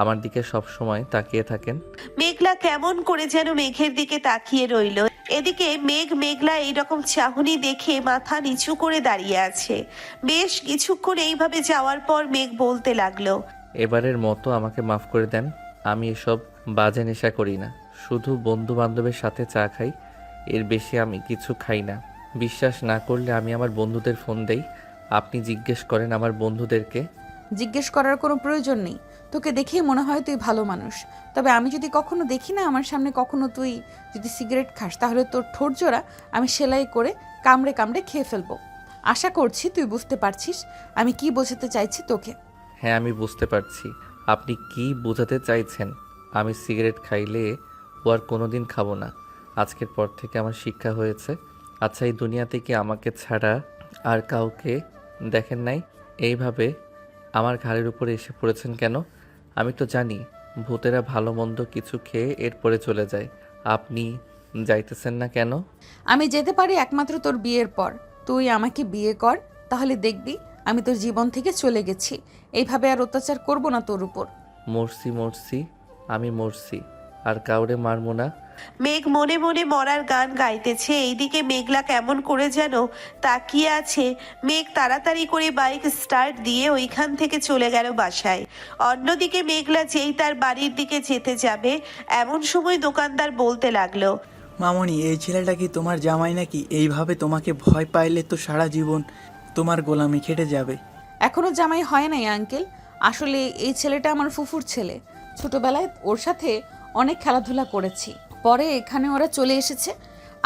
আমার দিকে সব সময় তাকিয়ে থাকেন। মেঘলা কেমন করে যেন মেঘের দিকে তাকিয়ে রইলো। এদিকে মেঘলা এইরকম চাহনি দেখে মাথা নিচু করে দাঁড়িয়ে আছে। বেশ কিছুক্ষণ এইভাবে যাওয়ার পর মেঘ বলতে লাগলো, এবারের মতো আমাকে মাফ করে দেন। আমি এসব বাজে নেশা করি না, শুধু বন্ধু বান্ধবের সাথে চা খাই, এর বেশি আমি কিছু খাই না। বিশ্বাস না করলে আমি আমার বন্ধুদের ফোন দেই, আপনি জিজ্ঞেস করেন আমার বন্ধুদেরকে। জিজ্ঞেস করার কোনো প্রয়োজন নেই, তোকে দেখেই মনে হয় তুই ভালো মানুষ। তবে আমি যদি কখনো দেখি না আমার সামনে কখনো তুই যদি সিগারেট খাস, তাহলে তোর ঠোঁট জোড়া আমি সেলাই করে কামড়ে কামড়ে খেয়ে ফেলবো। আশা করছি তুই বুঝতে পারছিস আমি কি বোঝাতে চাইছি তোকে। হ্যাঁ, আমি বুঝতে পারছি আপনি কি বোঝাতে চাইছেন। আমি সিগারেট খাইলে ও আর কোনোদিন খাবো না। আজকের পর থেকে আমার শিক্ষা হয়েছে। আচ্ছা, এই দুনিয়াতে কি আমাকে ছাড়া আর কাউকে দেখেন নাই? এইভাবে আমার ঘাড়ের উপরে এসে পড়েছেন কেন? আমি তো জানি ভূতেরা ভালো মন্দ কিছু খেয়ে এরপরে চলে যায়। আপনি যাইতেছেন না কেন? আমি যেতে পারি একমাত্র তোর বিয়ের পর। তুই আমাকে বিয়ে কর, তাহলে দেখবি আমি তোর জীবন থেকে চলে গেছি। এইভাবে আর অত্যাচার করব না তোর উপর। মরছি, আমি মরছি, আর কাউরে মারবো না। মেঘ মনে মনে মরার গান গাইতেছে। এইদিকে মেঘলা কেমন করে যেন তাকিয়ে আছে। মেঘ তাড়াতাড়ি করে বাইক স্টার্ট দিয়ে ওইখান থেকে চলে গেল বাসায়। অন্যদিকে মেঘলা যেই তার বাড়ির দিকে যেতে যাবে, এমন সময় দোকানদার বলতে লাগলো, মামনি, এই ছেলেটা কি তোমার জামাই নাকি? এইভাবে তোমাকে ভয় পাইলে তো সারা জীবন তোমার গোলামি খেটে যাবে। এখনো জামাই হয় নাই আঙ্কেল। আসলে এই ছেলেটা আমার ফুফুর ছেলে। ছোটবেলায় ওর সাথে অনেক খেলাধুলা করেছি, পরে এখানে ওরা চলে এসেছে,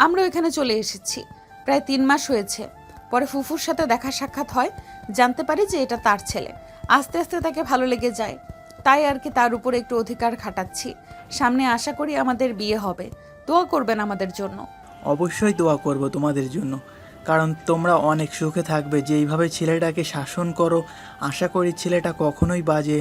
আমরাও এখানে চলে এসেছি। প্রায় 3 মাস হয়েছে। পরে ফুফুর সাথে দেখা সাক্ষাৎ হয়, জানতে পারি যে এটা তার ছেলে। আস্তে আস্তে তাকে ভালো লেগে যায়, তাই আর কি তার উপরে একটু অধিকার খাটাচ্ছি। সামনে আশা করি আমাদের বিয়ে হবে। দোয়া করবেন আমাদের জন্য। অবশ্যই দোয়া করব তোমাদের জন্য, কারণ তোমরা অনেক সুখে থাকবে। যেইভাবে ছেলেটাকে শাসন করো, আশা করি ছেলেটা কখনোই বাজে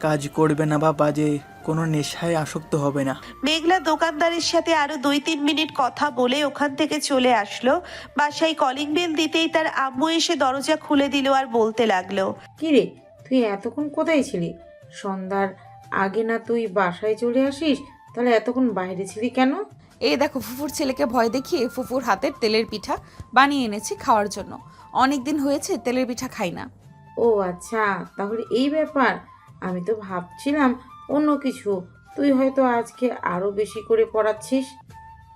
কাজ করবে না বা বাজে কোনো নেশায় আসক্ত হবে না। মেঘলা দোকানদারের সাথে আরো 2-3 মিনিট কথা বলে ওখান থেকে চলে আসলো। বাসায় কলিং বেল দিতেই তার আম্মু এসে দরজা খুলে দিল আর বলতে লাগলো, কিরে, তুই এতক্ষণ কোথায় ছিলি? সন্ধ্যার আগে না তুই বাসায় চলে আসিস? তাহলে এতক্ষণ বাইরে ছিলি কেন? এই দেখো, ফুফুর ছেলেকে ভয় দেখিয়ে ফুফুর হাতের তেলের পিঠা বানিয়ে এনেছি খাওয়ার জন্য। অনেক দিন হয়েছে তেলের পিঠা খাই না। ও আচ্ছা, তাহলে এই ব্যাপার। আমি তো ভাবছিলাম অন্য কিছু। তুই হয়তো আজকে আরো বেশি করে পড়াচ্ছিস।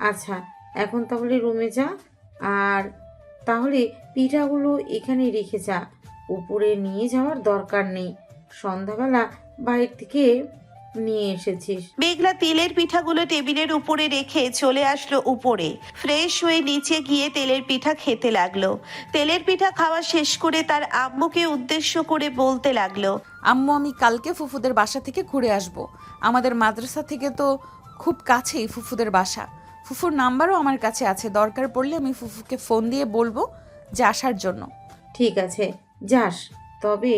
আচ্ছা, এখন তাহলে রুমে যা, আর তাহলে পিঠাগুলো এখানে রেখে যা, উপরে নিয়ে যাওয়ার দরকার নেই। সন্ধ্যাবেলা বাইরে থেকে নিয়ে এসেছিস। মেঘলা তেলের পিঠাগুলো টেবিলের উপরে রেখে চলে আসলো উপরে। ফ্রেশ হয়ে নিচে গিয়ে তেলের পিঠা খেতে লাগলো। তেলের পিঠা খাওয়া শেষ করে তার আম্মুকে উদ্দেশ্য করে বলতে লাগলো, আম্মু, আমি কালকে ফুফুদের বাসা থেকে ঘুরে আসব। আমাদের মাদ্রাসা থেকে তো খুব কাছেই ফুফুদের বাসা। ফুফুর নাম্বারও আমার কাছে আছে, দরকার পড়লে আমি ফুফুকে ফোন দিয়ে বলবো যে আসার জন্য। ঠিক আছে, যাস। তবে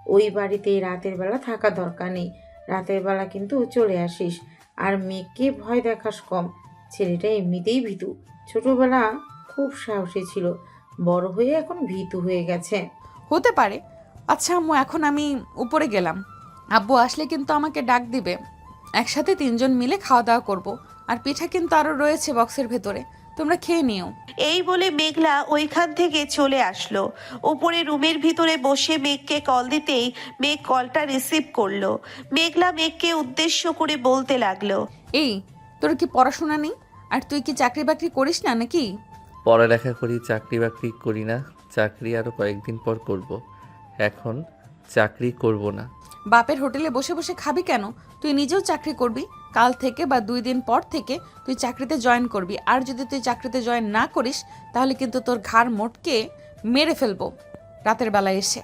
ওই বাড়িতে রাতের বেলা থাকা দরকার নেই। রাতের বেলা কিন্তু চলে আসিস। আর মেয়েকে ভয় দেখাস কম, ছেলেটা এমনিতেই ভীতু। ছোটবেলা খুব সাহসী ছিল, বড় হয়ে এখন ভীতু হয়ে গেছে। হতে পারে। আচ্ছা আম্মু, এখন আমি উপরে গেলাম। আব্বু আসলে কিন্তু আমাকে ডাক দিবে। একসাথে 3জন মিলে খাওয়া দাওয়া করব। আর পিঠা কিন্তু আরও রয়েছে বক্সের ভেতরে, তোমরা খেয়ে নিও। এই বলে মেঘলা ওইখান থেকে চলে আসলো। উপরে রুমের ভিতরে বসে মেঘকে কল দিতেই মেঘ কলটা রিসিভ করলো। মেঘলা মেঘকে উদ্দেশ্য করে বলতে লাগলো, এই, তোর কি পড়াশোনা নেই? আর তুই কি চাকরি বাকরি করিস না নাকি? পড়ালেখা করি, চাকরি বাকরি করি না। চাকরি আরও কয়েকদিন পর করব। এখন চাকরি করব না। বাপের হোটেলে বসে বসে খাবি কেন? তুই নিজেও চাকরি করবি। কাল থেকে বা 2 দিন পর থেকে তুই চাকরিতে জয়েন করবি। আর যদি তুই চাকরিতে জয়েন না করিস তাহলে কিন্তু তোর ঘাড় মোটকে মেরে ফেলবো রাতের বেলায় এসে।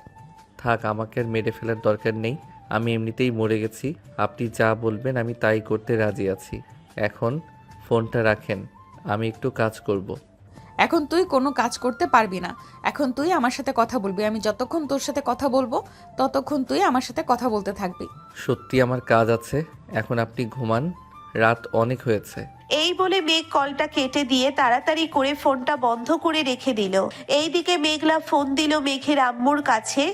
থাক, আমাকে আর মেরে ফেলার দরকার নেই। আমি এমনিতেই মরে গেছি। আপনি যা বলবেন আমি তাই করতে রাজি আছি। এখন ফোনটা রাখেন, আমি একটু কাজ করব। এখন তুই কোনো কাজ করতে পারবি না। এখন তুই আমার সাথে কথা বলবি। আমি যতক্ষণ তোর সাথে কথা বলবো ততক্ষণ তুই আমার সাথে কথা বলতে থাকবি। সত্যি আমার কাজ আছে, এখন আপনি ঘুমান, রাত অনেক হয়েছে। এই বলে মেঘ কলটা কেটে দিয়ে তাড়াতাড়ি করে ফোনটা বন্ধ করে রেখে দিল। এইদিকে মেঘলা ফোন দিল মেঘের আম্মুর কাছে।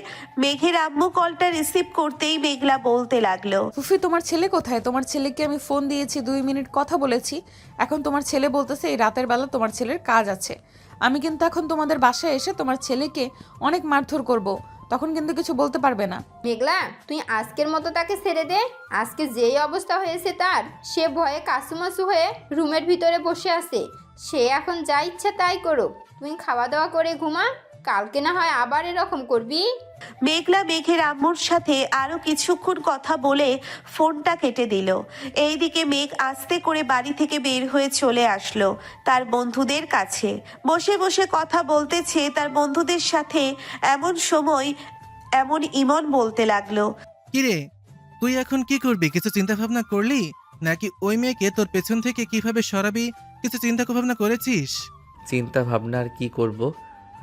মেঘের আম্মু কলটা রিসিভ করতেই মেঘলা বলতে লাগলো, ফুফি, তোমার ছেলে কোথায়? তোমার ছেলেকে আমি ফোন দিয়েছি, 2 মিনিট কথা বলেছি। এখন তোমার ছেলে বলতেছে এই রাতের বেলা তোমার ছেলের কাজ আছে। আমি কিন্তু এখন তোমাদের বাসায় এসে তোমার ছেলেকে অনেক মারধর করব। তখন কিন্তু কিছু বলতে পারবে না। মেঘলা, তুই আজকের মতো তাকে ছেড়ে দে। আজকে যেই অবস্থা হয়েছে তার, সে ভয়ে কাসুমাসু হয়ে রুমের ভিতরে বসে আছে। সে এখন যা ইচ্ছা তাই করুক। তুই খাওয়া দাওয়া করে ঘুমা, কালকে না হয় আবার এরকম করবি। মেঘলা মেঘের আম্মুর সাথে আরো কিছুক্ষণ কথা বলে ফোনটা কেটে দিল। এইদিকে মেঘ আস্তে করে বাড়ি থেকে বের হয়ে চলে আসলো তার বন্ধুদের কাছে। বসে বসে কথা বলতেছে তার বন্ধুদের সাথে। এমন সময় এমন ইমন বলতে লাগলো, কিরে, তুই এখন কি করবি? কিছু চিন্তা ভাবনা করলি? নাকি ওই মেয়েকে তোর পেছন থেকে কিভাবে সরাবি কিছু চিন্তা ভাবনা করেছিস? চিন্তা ভাবনা আর কি করব?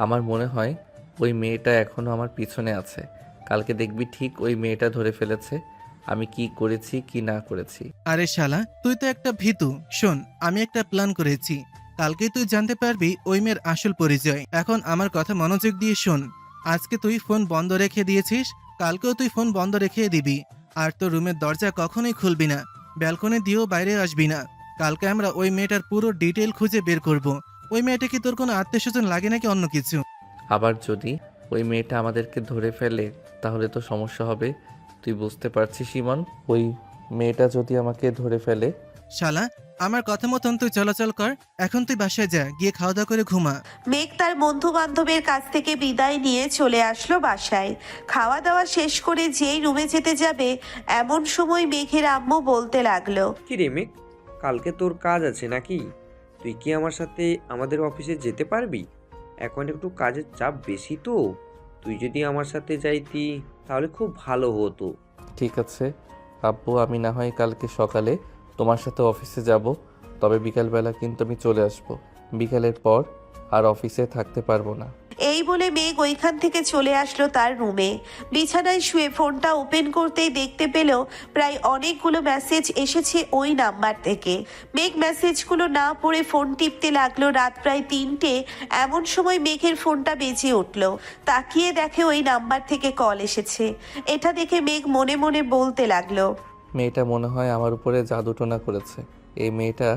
আমার মনে হয় ওই মেয়েটা এখনও আমার পিছনে আছে। কালকে দেখবি ঠিক ওই মেয়েটা ধরে ফেলেছে আমি কি করেছি কি না করেছি। আরে শালা, তুই তো একটা ভীতু। শোন, আমি একটা প্ল্যান করেছি। কালকেই তুই জানতে পারবি ওই মেয়ের আসল পরিচয়। এখন আমার কথা মনোযোগ দিয়ে শোন। আজকে তুই ফোন বন্ধ রেখে দিয়েছিস, কালকেও তুই ফোন বন্ধ রেখে দিবি। আর তোর রুমের দরজা কখনোই খুলবি না, ব্যালকনি দিয়েও বাইরে আসবি না। কালকে আমরা ওই মেয়েটার পুরো ডিটেল খুঁজে বের করব। ওই মেয়েটা কি তোর কোনো আত্মীয় স্বজন লাগে নাকি অন্য কিছু? আবার যদি ওই মেয়েটা আমাদেরকে ধরে ফেলে তাহলে তো সমস্যা হবে। তুই বুঝতে পারছিস ইমন, ওই মেয়েটা যদি আমাকে ধরে ফেলে। শালা, আমার কথা মতন তুই চলাচল কর। এখন তুই বাসায় যা, গিয়ে খাওয়া দাওয়া করে ঘুমা। মেঘ তার বন্ধু বান্ধবের কাছ থেকে বিদায় নিয়ে চলে আসলো বাসায়। খাওয়া দাওয়া শেষ করে যেই রুমে যেতে যাবে এমন সময় মেঘের আম্মু বলতে লাগলো, কি রে মেঘ, কালকে তোর কাজ আছে নাকি? তুই কি আমার সাথে আমাদের অফিসে যেতে পারবি? এখন একটু কাজের চাপ বেশি তো। তুই যদি আমার সাথে যাইতি তাহলে খুব ভালো হতো। ঠিক আছে আব্বু, আমি না হয় কালকে সকালে তোমার সাথে অফিসে যাব, তবে বিকালবেলা কিন্তু আমি চলে আসব। বিকালের পর আর অফিসে থাকতে পারবো না। এই বলে মেঘ ওইখান থেকে চলে আসলো তার রুমে। বিছানায় শুয়ে ফোনটা ওপেন করতেই দেখতে পেল প্রায় অনেকগুলো মেসেজ এসেছে ওই নাম্বার থেকে। মেঘ মেসেজগুলো না পড়ে ফোন টিপতে লাগলো। রাত প্রায় 3টে। এমন সময় মেঘের ফোনটা বেজে উঠল। তাকিয়ে দেখে ওই নাম্বার থেকে কল এসেছে। এটা দেখে মেঘ মনে মনে বলতে লাগলো, মেয়েটা মনে হয় আমার উপরে জাদুটোনা করেছে। এই মেয়েটা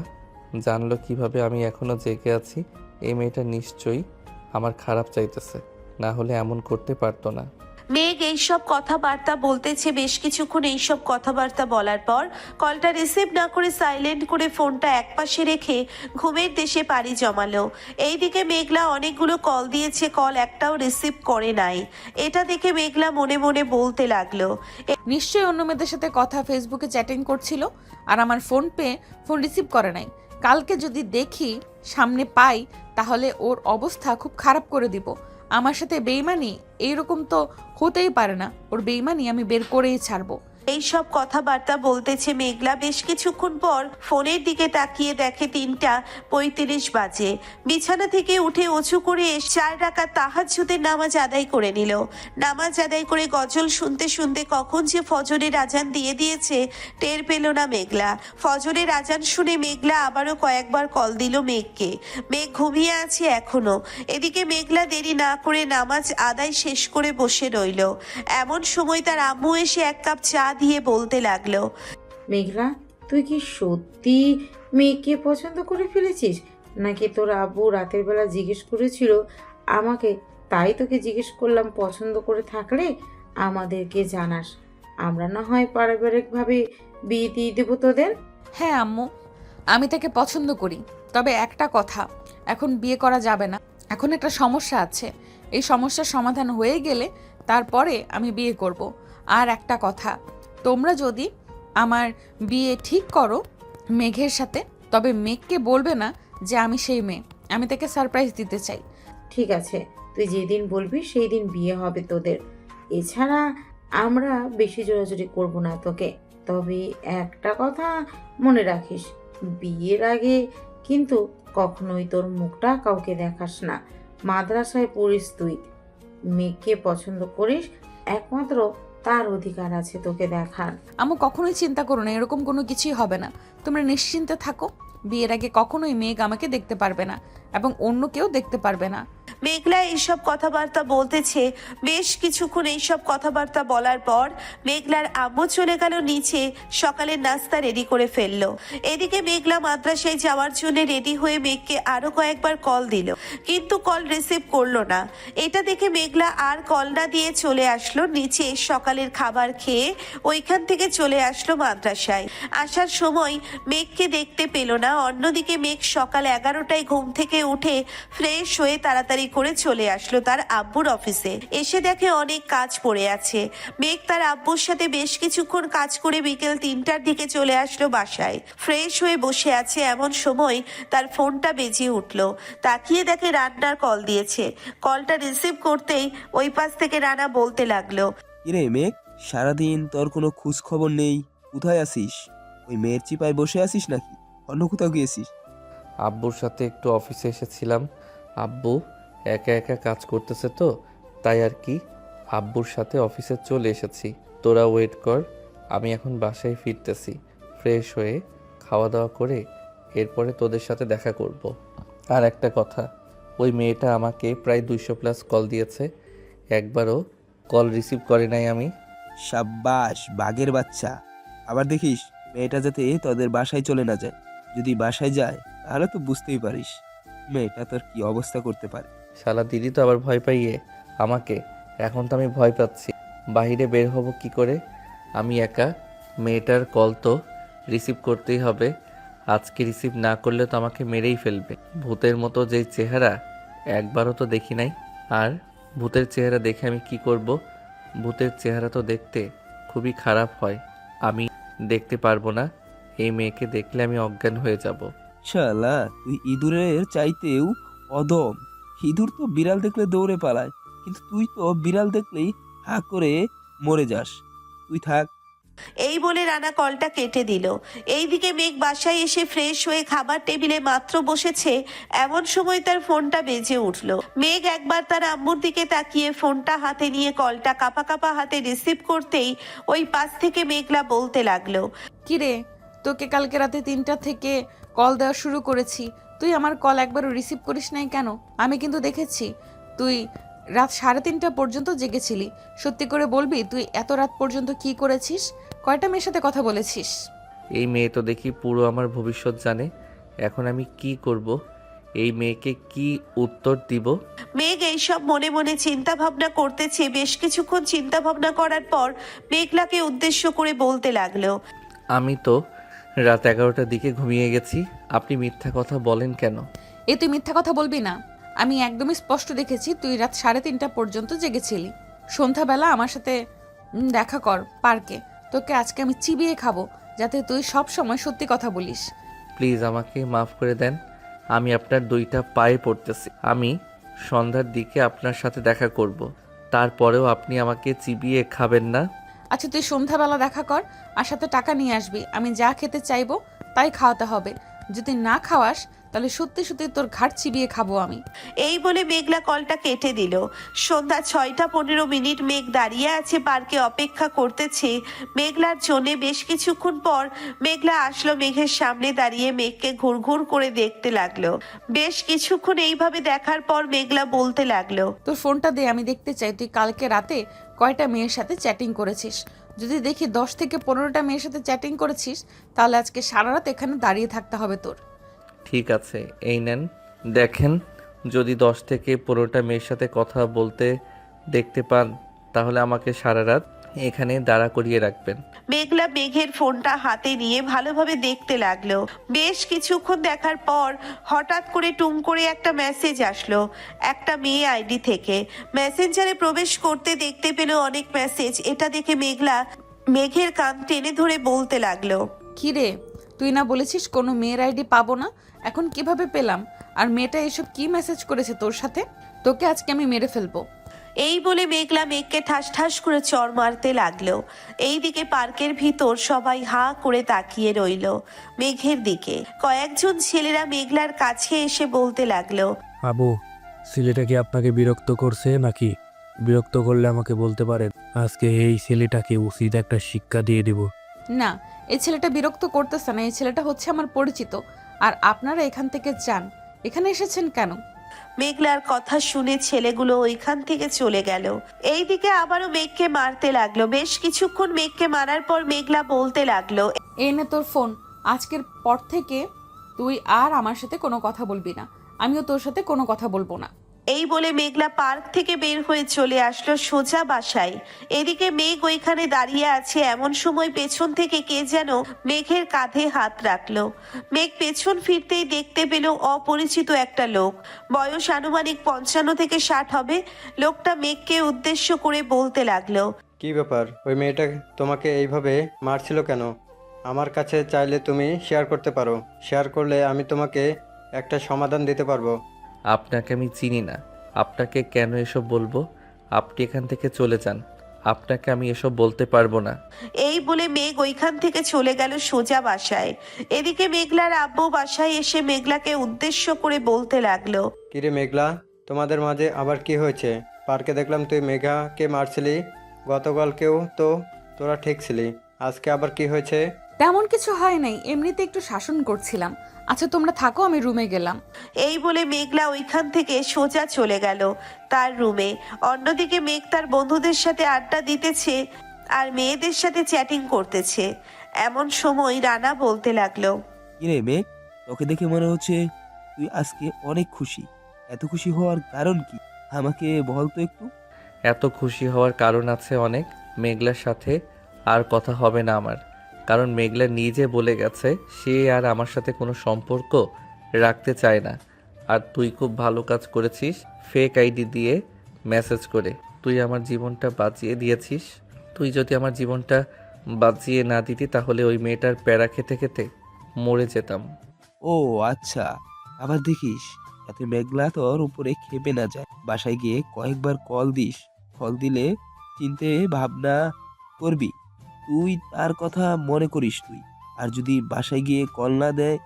জানলো কিভাবে আমি এখনো জেগে আছি। এই মেয়েটা নিশ্চয়ই আমার খারাপ চাইতেছে, না হলে এমন করতে পারতো না। মেঘ এইসব কথাবার্তা বলতেছে। বেশ কিছুক্ষণ এইসব কথাবার্তা বলার পর কলটা রিসিভ না করে সাইলেন্ট করে ফোনটা একপাশে রেখে ঘুমের দেশে পাড়ি জমালো। এইদিকে মেঘলা অনেকগুলো কল দিয়েছে, কল একটাও রিসিভ করে নাই। এটা দেখে মেঘলা মনে মনে বলতে লাগলো, নিশ্চয়ই অন্য মেয়েদের সাথে কথা, ফেসবুকে চ্যাটিং করছিল আর আমার ফোন পেয়ে ফোন রিসিভ করে নাই। কালকে যদি দেখি সামনে পাই তাহলে ওর অবস্থা খুব খারাপ করে দিব। আমার সাথে বেইমানি এইরকম তো হতেই পারে না। ওর বেইমানি আমি বের করেই ছাড়বো। এই সব কথাবার্তা বলতেছে মেঘলা। বেশ কিছুক্ষণ পর ফোনের দিকে তাকিয়ে দেখে 3:35 বাজে। বিছানা থেকে উঠে উঁচু করে 4 রাকাত তাহাজ্জুদের নামাজ আদায় করে নিল। নামাজ আদায় করে গজল শুনতে শুনতে কখন যে ফজরের আজান দিয়ে দিয়েছে টের পেল না মেঘলা। ফজরের আজান শুনে মেঘলা আবারও কয়েকবার কল দিল মেঘকে। মেঘ ঘুমিয়ে আছে এখনো। এদিকে মেঘলা দেরি না করে নামাজ আদায় শেষ করে বসে রইল। এমন সময় তার আম্মু এসে 1 কাপ চা দিয়ে বলতে লাগলো, মেঘলা, তুই কি সত্যি মেয়েকে পছন্দ করে ফেলেছিস, নাকি তোর আব্বু রাতের বেলা জিজ্ঞেস করেছিল আমাকে, তাই তোকে জিজ্ঞেস করলাম? পছন্দ করে থাকলে আমাদেরকে জানাস, আমরা না হয় পারিবারিকভাবে বিয়ে দিয়ে দেবো তোদের। হ্যাঁ আম্মু, আমি তাকে পছন্দ করি, তবে একটা কথা, এখন বিয়ে করা যাবে না। এখন একটা সমস্যা আছে, এই সমস্যার সমাধান হয়ে গেলে তারপরে আমি বিয়ে করব। আর একটা কথা, তোমরা যদি আমার বিয়ে ঠিক করো মেঘের সাথে, তবে মেঘকে বলবে না যে আমি সেই মেয়ে। আমি তাকে সারপ্রাইজ দিতে চাই। ঠিক আছে, তুই যেদিন বলবি সেই দিন বিয়ে হবে তোদের। এছাড়া আমরা বেশি জোরাজুরি করব না তোকে। তবে একটা কথা মনে রাখিস, বিয়ের আগে কিন্তু কখনোই তোর মুখটা কাউকে দেখাস না। মাদ্রাসায় পড়িস তুই, মেয়েকে পছন্দ করিস, একমাত্র তার অধিকার আছে তোকে দেখার। আম্মু কখনোই চিন্তা করো না, এরকম কোনো কিছুই হবে না। তোমরা নিশ্চিন্তে থাকো, বিয়ের আগে কখনোই মেঘ আমাকে দেখতে পারবে না এবং অন্য কেউ দেখতে পারবে না। মেঘলা এইসব কথাবার্তা বলতেছে। বেশ কিছুক্ষণ এইসব কথাবার্তা বলার পর মেঘলার আম্মু চলে গেল নিচে সকালের নাস্তা রেডি করে ফেললো। এদিকে মেঘলা মাদ্রাসায় যাওয়ার জন্য রেডি হয়ে মেঘকে আরো কয়েকবার কল দিল, কিন্তু কল রিসিভ করলো না। এটা দেখে মেঘলা আর কল না দিয়ে চলে আসলো নিচে। সকালের খাবার খেয়ে ওইখান থেকে চলে আসলো মাদ্রাসায়। আসার সময় মেঘকে দেখতে পেল না। অন্যদিকে মেঘ সকাল 11টায় ঘুম থেকে উঠে ফ্রেশ হয়ে তাড়াতাড়ি করে চলে আসলো তার আব্বুর অফিসে। এসে দেখে অনেক কাজ পড়ে আছে। মেঘ তার আব্বুর সাথে বেশ কিছুক্ষণ কাজ করে বিকেল 3টার দিকে চলে আসলো বাসায়। ফ্রেশ হয়ে বসে আছে, এমন সময় তার ফোনটা বেজে উঠলো। তাকিয়ে দেখে রান্নার কল দিয়েছে। কলটা রিসিভ করতেই ওই পাশ থেকে রানা বলতে লাগলো, কিরে মেঘ, সারাদিন তোর কোনো খোঁজ খবর নেই, কোথায় আছিস? ওই মেয়ের চিপায় বসে আছিস নাকি অন্য কোথাও গিয়েছিস? আব্বুর সাথে একটু অফিসে এসেছিলাম। আব্বু একা একা কাজ করতেছে তো, তাই আর কি আব্বুর সাথে অফিসে চলে এসেছি। তোরা ওয়েট কর, আমি এখন বাসায় ফিরতেছি। ফ্রেশ হয়ে খাওয়া দাওয়া করে এরপরে তোদের সাথে দেখা করব। আর একটা কথা, ওই মেয়েটা আমাকে প্রায় 200+ কল দিয়েছে, একবারও কল রিসিভ করে নাই আমি। সাব্বাস বাঘের বাচ্চা। আবার দেখিস মেয়েটা যাতে তোদের বাসায় চলে না যায়। যদি বাসায় যায় তাহলে তো বুঝতেই পারিস মেয়েটা তোর কি অবস্থা করতে পারে। শালা দিদি তো আবার ভয় পাইয়ে আমাকে। এখন তো আমি ভয় পাচ্ছি, বাইরে বের হব কি করে? আমি একা, মেয়েটার কল তো রিসিভ করতেই হবে। আজকে রিসিভ না করলে তো আমাকে মেরেই ফেলবে। ভূতের মতো যেই চেহারা, একবারও তো দেখি নাই। আর ভূতের চেহারা দেখে আমি কি করব? ভূতের চেহারা তো দেখতে খুবই খারাপ হয়, আমি দেখতে পারবো না। এই মেয়েকে দেখলে আমি অজ্ঞান হয়ে যাব। শালা তুই ইঁদুরের চাইতেও অদম। ইঁদুর তো বিড়াল দেখলে দৌড়ে পালায়, কিন্তু তুই তো বিড়াল দেখলেই হা করে মরে যাস। তুই থাক। এই বলে রানা কলটা কেটে দিল। এইদিকে মেঘ বাসায় এসে ফ্রেশ হয়ে খাবার টেবিলে মাত্র বসেছে, এমন সময় তার ফোনটা বেজে উঠলো। মেঘ একবার তার আম্মুর দিকে তাকিয়ে ফোনটা হাতে নিয়ে কলটা কাপা কাপা হাতে রিসিভ করতেই ওই পাশ থেকে মেঘলা বলতে লাগলো, কিরে, তোকে কালকে রাতে 3টা থেকে কল দেওয়া শুরু করেছি, তুই আমার কল একবারও রিসিভ করিস নাই কেন? আমি কিন্তু দেখেছি তুই রাত 3:30 পর্যন্ত জেগেছিলি। সত্যি করে বলবি তুই এত রাত পর্যন্ত কি করেছিস? কয়টা মেয়ের সাথে কথা বলেছিস? এই মেয়ে তো দেখি পুরো আমার ভবিষ্যৎ জানে। এখন আমি কি করব? এই মেয়েকে কি উত্তর দিব? মেঘ এইসব মনে মনে চিন্তা ভাবনা করতেছে। বেশ কিছুক্ষণ চিন্তা ভাবনা করার পর মেঘলাকে উদ্দেশ্য করে বলতে লাগলো, আমি তো রাত 11টার দিকে ঘুমিয়ে গেছি, আপনি মিথ্যা কথা বলেন কেন? তুই মিথ্যা কথা বলবি না। আমি একদমই স্পষ্ট দেখেছি তুই রাত 3:30 পর্যন্ত জেগেছিলি। সন্ধ্যাবেলা আমার সাথে দেখা কর পার্কে, তোকে আজকে আমি চিবিয়ে খাবো, যাতে তুই সব সময় সত্যি কথা বলিস। প্লিজ আমাকে মাফ করে দেন, আমি আপনার 2টা পায়ে পড়তেছি। আমি সন্ধ্যার দিকে আপনার সাথে দেখা করব, তারপরেও আপনি আমাকে চিবিয়ে খাবেন না? আচ্ছা তুই সন্ধ্যাবেলা দেখা কর আর সাথে টাকা নিয়ে আসবি, আমি যা খেতে চাইবো তাই খাওয়াতে হবে। যদি না খাওয়াস তাহলে সত্যি সত্যি তোর ঘাট চিবিয়ে খাবো আমি। এই বলে মেঘলা কলটা কেটে দিল। সন্ধ্যা 6:15 মেঘ দাঁড়িয়ে আছে পার্কে, অপেক্ষা করতেছে মেঘলার জন্য। বেশ কিছুক্ষণ পর মেঘলা আসলো মেঘের সামনে দাঁড়িয়ে মেঘকে ঘুরঘুর করে দেখতে লাগলো। বেশ কিছুক্ষণ এইভাবে দেখার পর মেঘলা বলতে লাগলো, তোর ফোনটা দে, আমি দেখতে চাই তুই কালকে রাতে কয়টা মেয়ের সাথে চ্যাটিং করেছিস। যদি দেখি 10 থেকে 15টা মেয়ের সাথে চ্যাটিং করেছিস তাহলে আজকে সারা রাত এখানে দাঁড়িয়ে থাকতে হবে তোর। ঠিক আছে, এই নেন দেখেন, যদি 10 থেকে 15টা মেয়ের সাথে কথা বলতে দেখতে পান তাহলে আমাকে সারা রাত এখানে দাঁড়া করিয়ে রাখবেন। মেঘলা মেঘের ফোনটা হাতে নিয়ে ভালোভাবে দেখতে লাগলো। বেশ কিছুক্ষণ দেখার পর হঠাৎ করে টুম করে একটা মেসেজ আসলো একটা মেয়ে আইডি থেকে। মেসেঞ্জারে প্রবেশ করতে দেখতে পেল অনেক মেসেজ। এটা দেখে মেঘলা মেঘের কান টেনে ধরে বলতে লাগলো, কি রে, তুই না বলেছিস কোনো মেয়ের আইডি পাবো না, এখন কিভাবে পেলাম? আর মেয়েটা এসব কি মেসেজ করেছে তোর সাথে? তোকে আজকে আমি মেরে ফেলবো। এই বলে মেঘলা মেঘকে ঠাস ঠাস করে চড় মারতে লাগলো। এইদিকে পার্কের ভিতর সবাই হাঁ করে তাকিয়ে রইল মেঘের দিকে। কয়েকজন ছেলেরা মেঘলার কাছে এসে বলতে লাগলো, আবু, ছেলেটা কি আপনাকে বিরক্ত করছে নাকি? বিরক্ত করলে আমাকে বলতে পারেন, আজকে এই ছেলেটাকে উচিত একটা শিক্ষা দিয়ে দেব। না, এই ছেলেটা বিরক্ত করতেছে না, এই ছেলেটা হচ্ছে আমার পরিচিত। আর আপনারা এখান থেকে যান। এখানে এসেছেন কেন? মেঘলার কথা শুনে ছেলেগুলো ওইখান থেকে চলে গেল। এইদিকে আবারও মেঘকে মারতে লাগলো। বেশ কিছুক্ষণ মেঘকে মারার পর মেঘলা বলতে লাগলো, এই নে তোর ফোন, আজকের পর থেকে তুই আর আমার সাথে কোনো কথা বলবি না, আমিও তোর সাথে কোনো কথা বলবো না। এই বলে মেঘলা পার্ক থেকে বের হয়ে চলে আসলো সোজা বাসায়। এদিকে মেঘ ওইখানে দাঁড়িয়ে আছে। এমন সময় পেছন থেকে কে যেন মেঘের কাঁধে হাত রাখলো। মেঘ পেছন ফিরতেই দেখতে পেল অপরিচিত একটা লোক। বয়স আনুমানিক 55 থেকে 60 হবে। লোকটা মেঘকে উদ্দেশ্য করে বলতে লাগলো, কি ব্যাপার, ওই মেয়েটা তোমাকে এইভাবে মারছিল কেন? আমার কাছে চাইলে তুমি শেয়ার করতে পারো। শেয়ার করলে আমি তোমাকে একটা সমাধান দিতে পারবো। আপনাকে আমি চিনি না, আপনাকে কেন এসব বলবো? আপনি এখান থেকে চলে যান, আপনাকে আমি এসব বলতে পারবো না। এই বলে মেঘ ওইখান থেকে চলে গেল সোজা বাসায়। এদিকে মেঘলার আব্বু বাসায় এসে মেঘলাকে উদ্দেশ্য করে বলতে লাগলো, কিরে মেঘলা, তোমাদের মাঝে আবার কি হয়েছে? পার্কে দেখলাম তুই মেঘাকে মারছিলি, গতকালকেও তো তোরা ঠিক ছিলি, আজকে আবার কি হয়েছে? তেমন কিছু হয় নাই, এমনিতে একটু শাসন করছিলাম। আচ্ছা তোমরা থাকো, আমি রুমে গেলাম। এই বলে মেঘলা ওইখান থেকে সোজা চলে গেল তার রুমে। অন্যদিকে মেঘ তার বন্ধুদের সাথে আড্ডা দিতেছে আর মেয়েদের সাথে চ্যাটিং করতেছে। এমন সময় রানা বলতে লাগলো, কিরে মেঘ, তোকে দেখে মনে হচ্ছে তুই আজকে অনেক খুশি। এত খুশি হওয়ার কারণ কি আমাকে বল তো একটু। এত খুশি হওয়ার কারণ আছে অনেক। মেঘলার সাথে আর কথা হবে না আমার, কারণ মেঘলা নিজে বলে গেছে সে আর আমার সাথে কোনো সম্পর্ক রাখতে চায় না। আর তুই খুব ভালো কাজ করেছিস ফেক আইডি দিয়ে মেসেজ করে। তুই আমার জীবনটা বাঁচিয়ে দিয়েছিস। তুই যদি আমার জীবনটা বাঁচিয়ে না দিতি তাহলে ওই মেয়েটার প্যারা খেতে খেতে মরে যেতাম। ও আচ্ছা, আবার দেখিস যাতে মেঘলা তোর উপরে খেপে না যায়। বাসায় গিয়ে কয়েকবার কল দিস, কল দিলে চিনতে ভাবনা করবি। তুই তার কথা মনে করিস তুই। আর যদি বাসায় গিয়ে কল না দেয়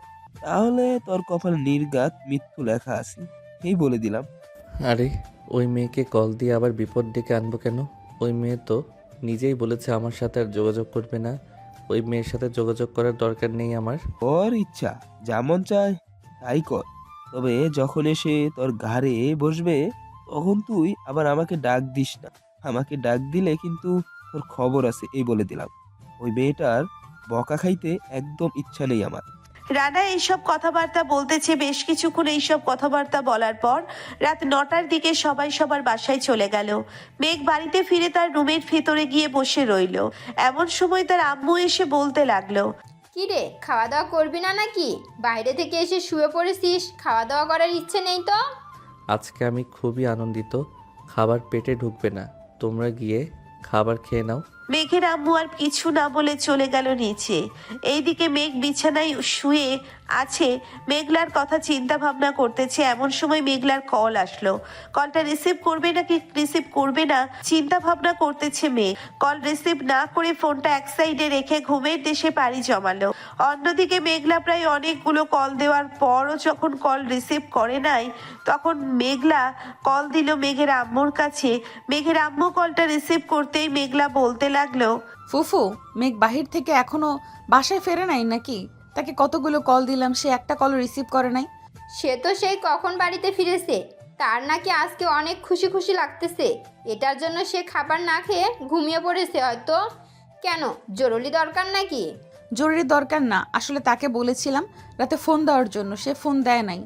তাহলে তোর কপাল নির্ঘাত মৃত্যু লেখা আছে, এই বলে দিলাম। আরে ওই মেয়েকে কল দিয়ে আবার বিপদ ডেকে আনবো কেন? ওই মেয়ে তো নিজেই বলেছে আমার সাথে আর যোগাযোগ করবে না। ওই মেয়ের সাথে যোগাযোগ করার দরকার নেই আমার। ওর ইচ্ছা, যেমন চায় তাই কর। তবে যখন এসে তোর ঘাড়ে বসবে তখন তুই আবার আমাকে ডাক দিস না। আমাকে ডাক দিলে কিন্তু তোর খবর আছে, এই বলে দিলাম। ওই মেয়েটার বকা খাইতে একদম ইচ্ছা নেই আমার। রানা এইসব কথাবার্তা বলতেছে। বেশ কিছুক্ষণ এইসব কথাবার্তা বলার পর রাত 9টার দিকে সবাই সবার বাসায় চলে গেল। মেঘ বাড়িতে ফিরে তার রুমের ভেতরে গিয়ে বসে রইল। এমন সময় তার আম্মু এসে বলতে লাগলো, কি রে, খাওয়া দাওয়া করবি না নাকি? বাইরে থেকে এসে শুয়ে পড়েছিস, খাওয়া দাওয়া করার ইচ্ছে নেই তো? আজকে আমি খুবই আনন্দিত, খাবার পেটে ঢুকবে না। তোমরা গিয়ে খাবার খেয়ে নাও। মেঘের আম্মু আর কিছু না বলে চলে গেল নিচে। এইদিকে মেঘ বিছানায় শুয়ে আছে, মেঘলার কথা চিন্তা ভাবনা করতেছে। এমন সময় মেঘলার কল আসলো। কলটা রিসিভ করবে নাকি রিসিভ করবে না চিন্তা ভাবনা করতেছে মেঘ। কল রিসিভ না করে ফোনটা এক সাইডে রেখে ঘুমের দেশে পাড়ি জমালো। অন্যদিকে মেঘলা প্রায় অনেকগুলো কল দেওয়ার পরও যখন কল রিসিভ করে নাই, তখন মেঘলা কল দিল মেঘের আম্মুর কাছে। মেঘের আম্মু কলটা রিসিভ করতেই মেঘলা বলতে লাগলো, ফুফু, মেঘ বাহির থেকে এখনো বাসায় ফেরে নাই নাকি? তাকে কতগুলো কল দিলাম, সে একটা কল রিসিভ করে নাই। সে তো সেই কখন বাড়িতে ফিরেছে, তার নাকি আজকে অনেক খুশি খুশি লাগতেছে। এটার জন্য সে খাবার না খেয়ে ঘুমিয়ে পড়েছে হয়তো। কেন, জরুরি দরকার নাকি? জরুরি দরকার না, আসলে তাকে বলেছিলাম রাতে ফোন দেওয়ার জন্য, সে ফোন দেয় নাই,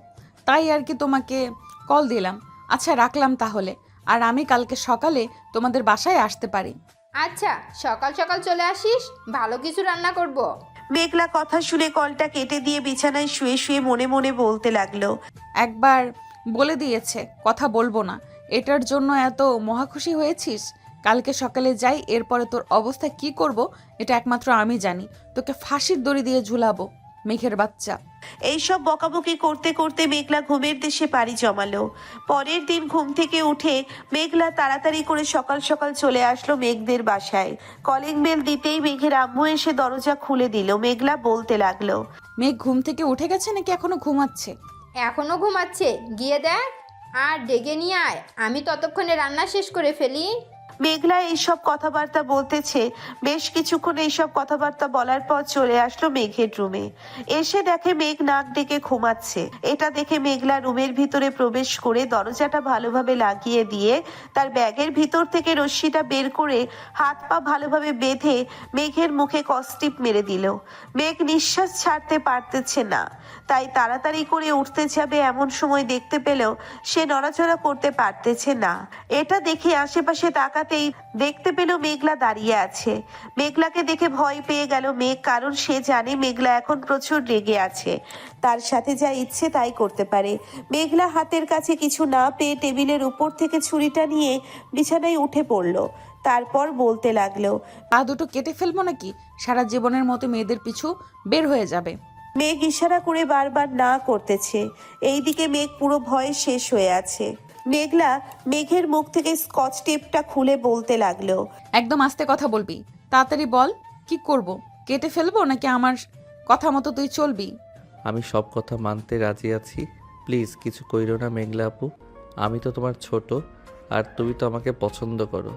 তাই আর কি তোমাকে কল দিলাম। আচ্ছা রাখলাম তাহলে, আর আমি কালকে সকালে তোমাদের বাসায় আসতে পারি। আচ্ছা, সকাল সকাল চলে আসিস, ভালো কিছু রান্না করব। মেঘলা কথা শুনে কলটা কেটে দিয়ে বিছানায় শুয়ে শুয়ে মনে মনে বলতে লাগলো, একবার বলে দিয়েছে কথা বলবো না, এটার জন্য এত মহাখুশি হয়েছিস? কালকে সকালে যাই, এরপরে তোর অবস্থা কি করব এটা একমাত্র আমি জানি। তোকে ফাঁসির দড়ি দিয়ে ঝুলাবো, মেঘের বাচ্চা। এইসব বকাবকি করতে করতে মেঘলা ঘুমের দেশে পাড়ি জমালো। পরের দিন ঘুম থেকে উঠে মেঘলা তাড়াতাড়ি করে সকাল সকাল চলে আসলো মেঘদের বাসায়। কলিং বেল দিতেই মেঘের আম্মু এসে দরজা খুলে দিল। মেঘলা বলতে লাগলো, মেঘ ঘুম থেকে উঠে গেছে নাকি এখনো ঘুমাচ্ছে? এখনো ঘুমাচ্ছে, গিয়ে দেখ আর ডেকে নিয়ে আয়, আমি ততক্ষণে রান্না শেষ করে ফেলি। মেঘলা এইসব কথাবার্তা বলতেছে। বেশ কিছুক্ষণ এইসব কথাবার্তা বলার পর চলে আসলো মেঘের রুমে। এসে দেখে মেঘ নাক ডেকে ঘুমাচ্ছে। এটা দেখে মেঘলা রুমের ভিতরে প্রবেশ করে দরজাটা ভালোভাবে লাগিয়ে দিয়ে তার ব্যাগের ভিতর থেকে রশ্মিটা বের করে হাত পা ভালোভাবে বেঁধে মেঘের মুখে কস্টিপ মেরে দিল। মেঘ নিঃশ্বাস ছাড়তে পারতেছে না, তাই তাড়াতাড়ি করে উঠতে যাবে, এমন সময় দেখতে পেল সে নড়াচড়া করতে পারতেছে না। এটা দেখে আশেপাশে তাকাতেই দেখতে পেল মেঘলা দাঁড়িয়ে আছে। মেঘলাকে দেখে ভয় পেয়ে গেল মেঘ, কারণ সে জানে মেঘলা এখন প্রচুর রেগে আছে, তার সাথে যা ইচ্ছে তাই করতে পারে। মেঘলা হাতের কাছে কিছু না পেয়ে টেবিলের উপর থেকে ছুরিটা নিয়ে বিছানায় উঠে পড়ল। তারপর বলতে লাগলো, পা দুটো কেটে ফেলবো নাকি? সারা জীবনের মতো মেয়েদের পিছু বের হয়ে যাবে। মেঘ ইশারা করে বারবার না করতেছে। এইদিকে মেঘ পুরো ভয়ে শেষ হয়ে আছে। মেঘলা মেঘের মুখ থেকে স্কচ টেপটা খুলে বলতে লাগলো, একদম আস্তে কথা বলবি, তাড়াতাড়ি বল কি করব? কেটে ফেলবো নাকি আমার কথা মতো তুই চলবি? আমি সব কথা মানতে রাজি আছি, প্লিজ কিছু কইরো না মেঘলা আপু। আমি তো তোমার ছোট, আর তুমি তো আমাকে পছন্দ করো,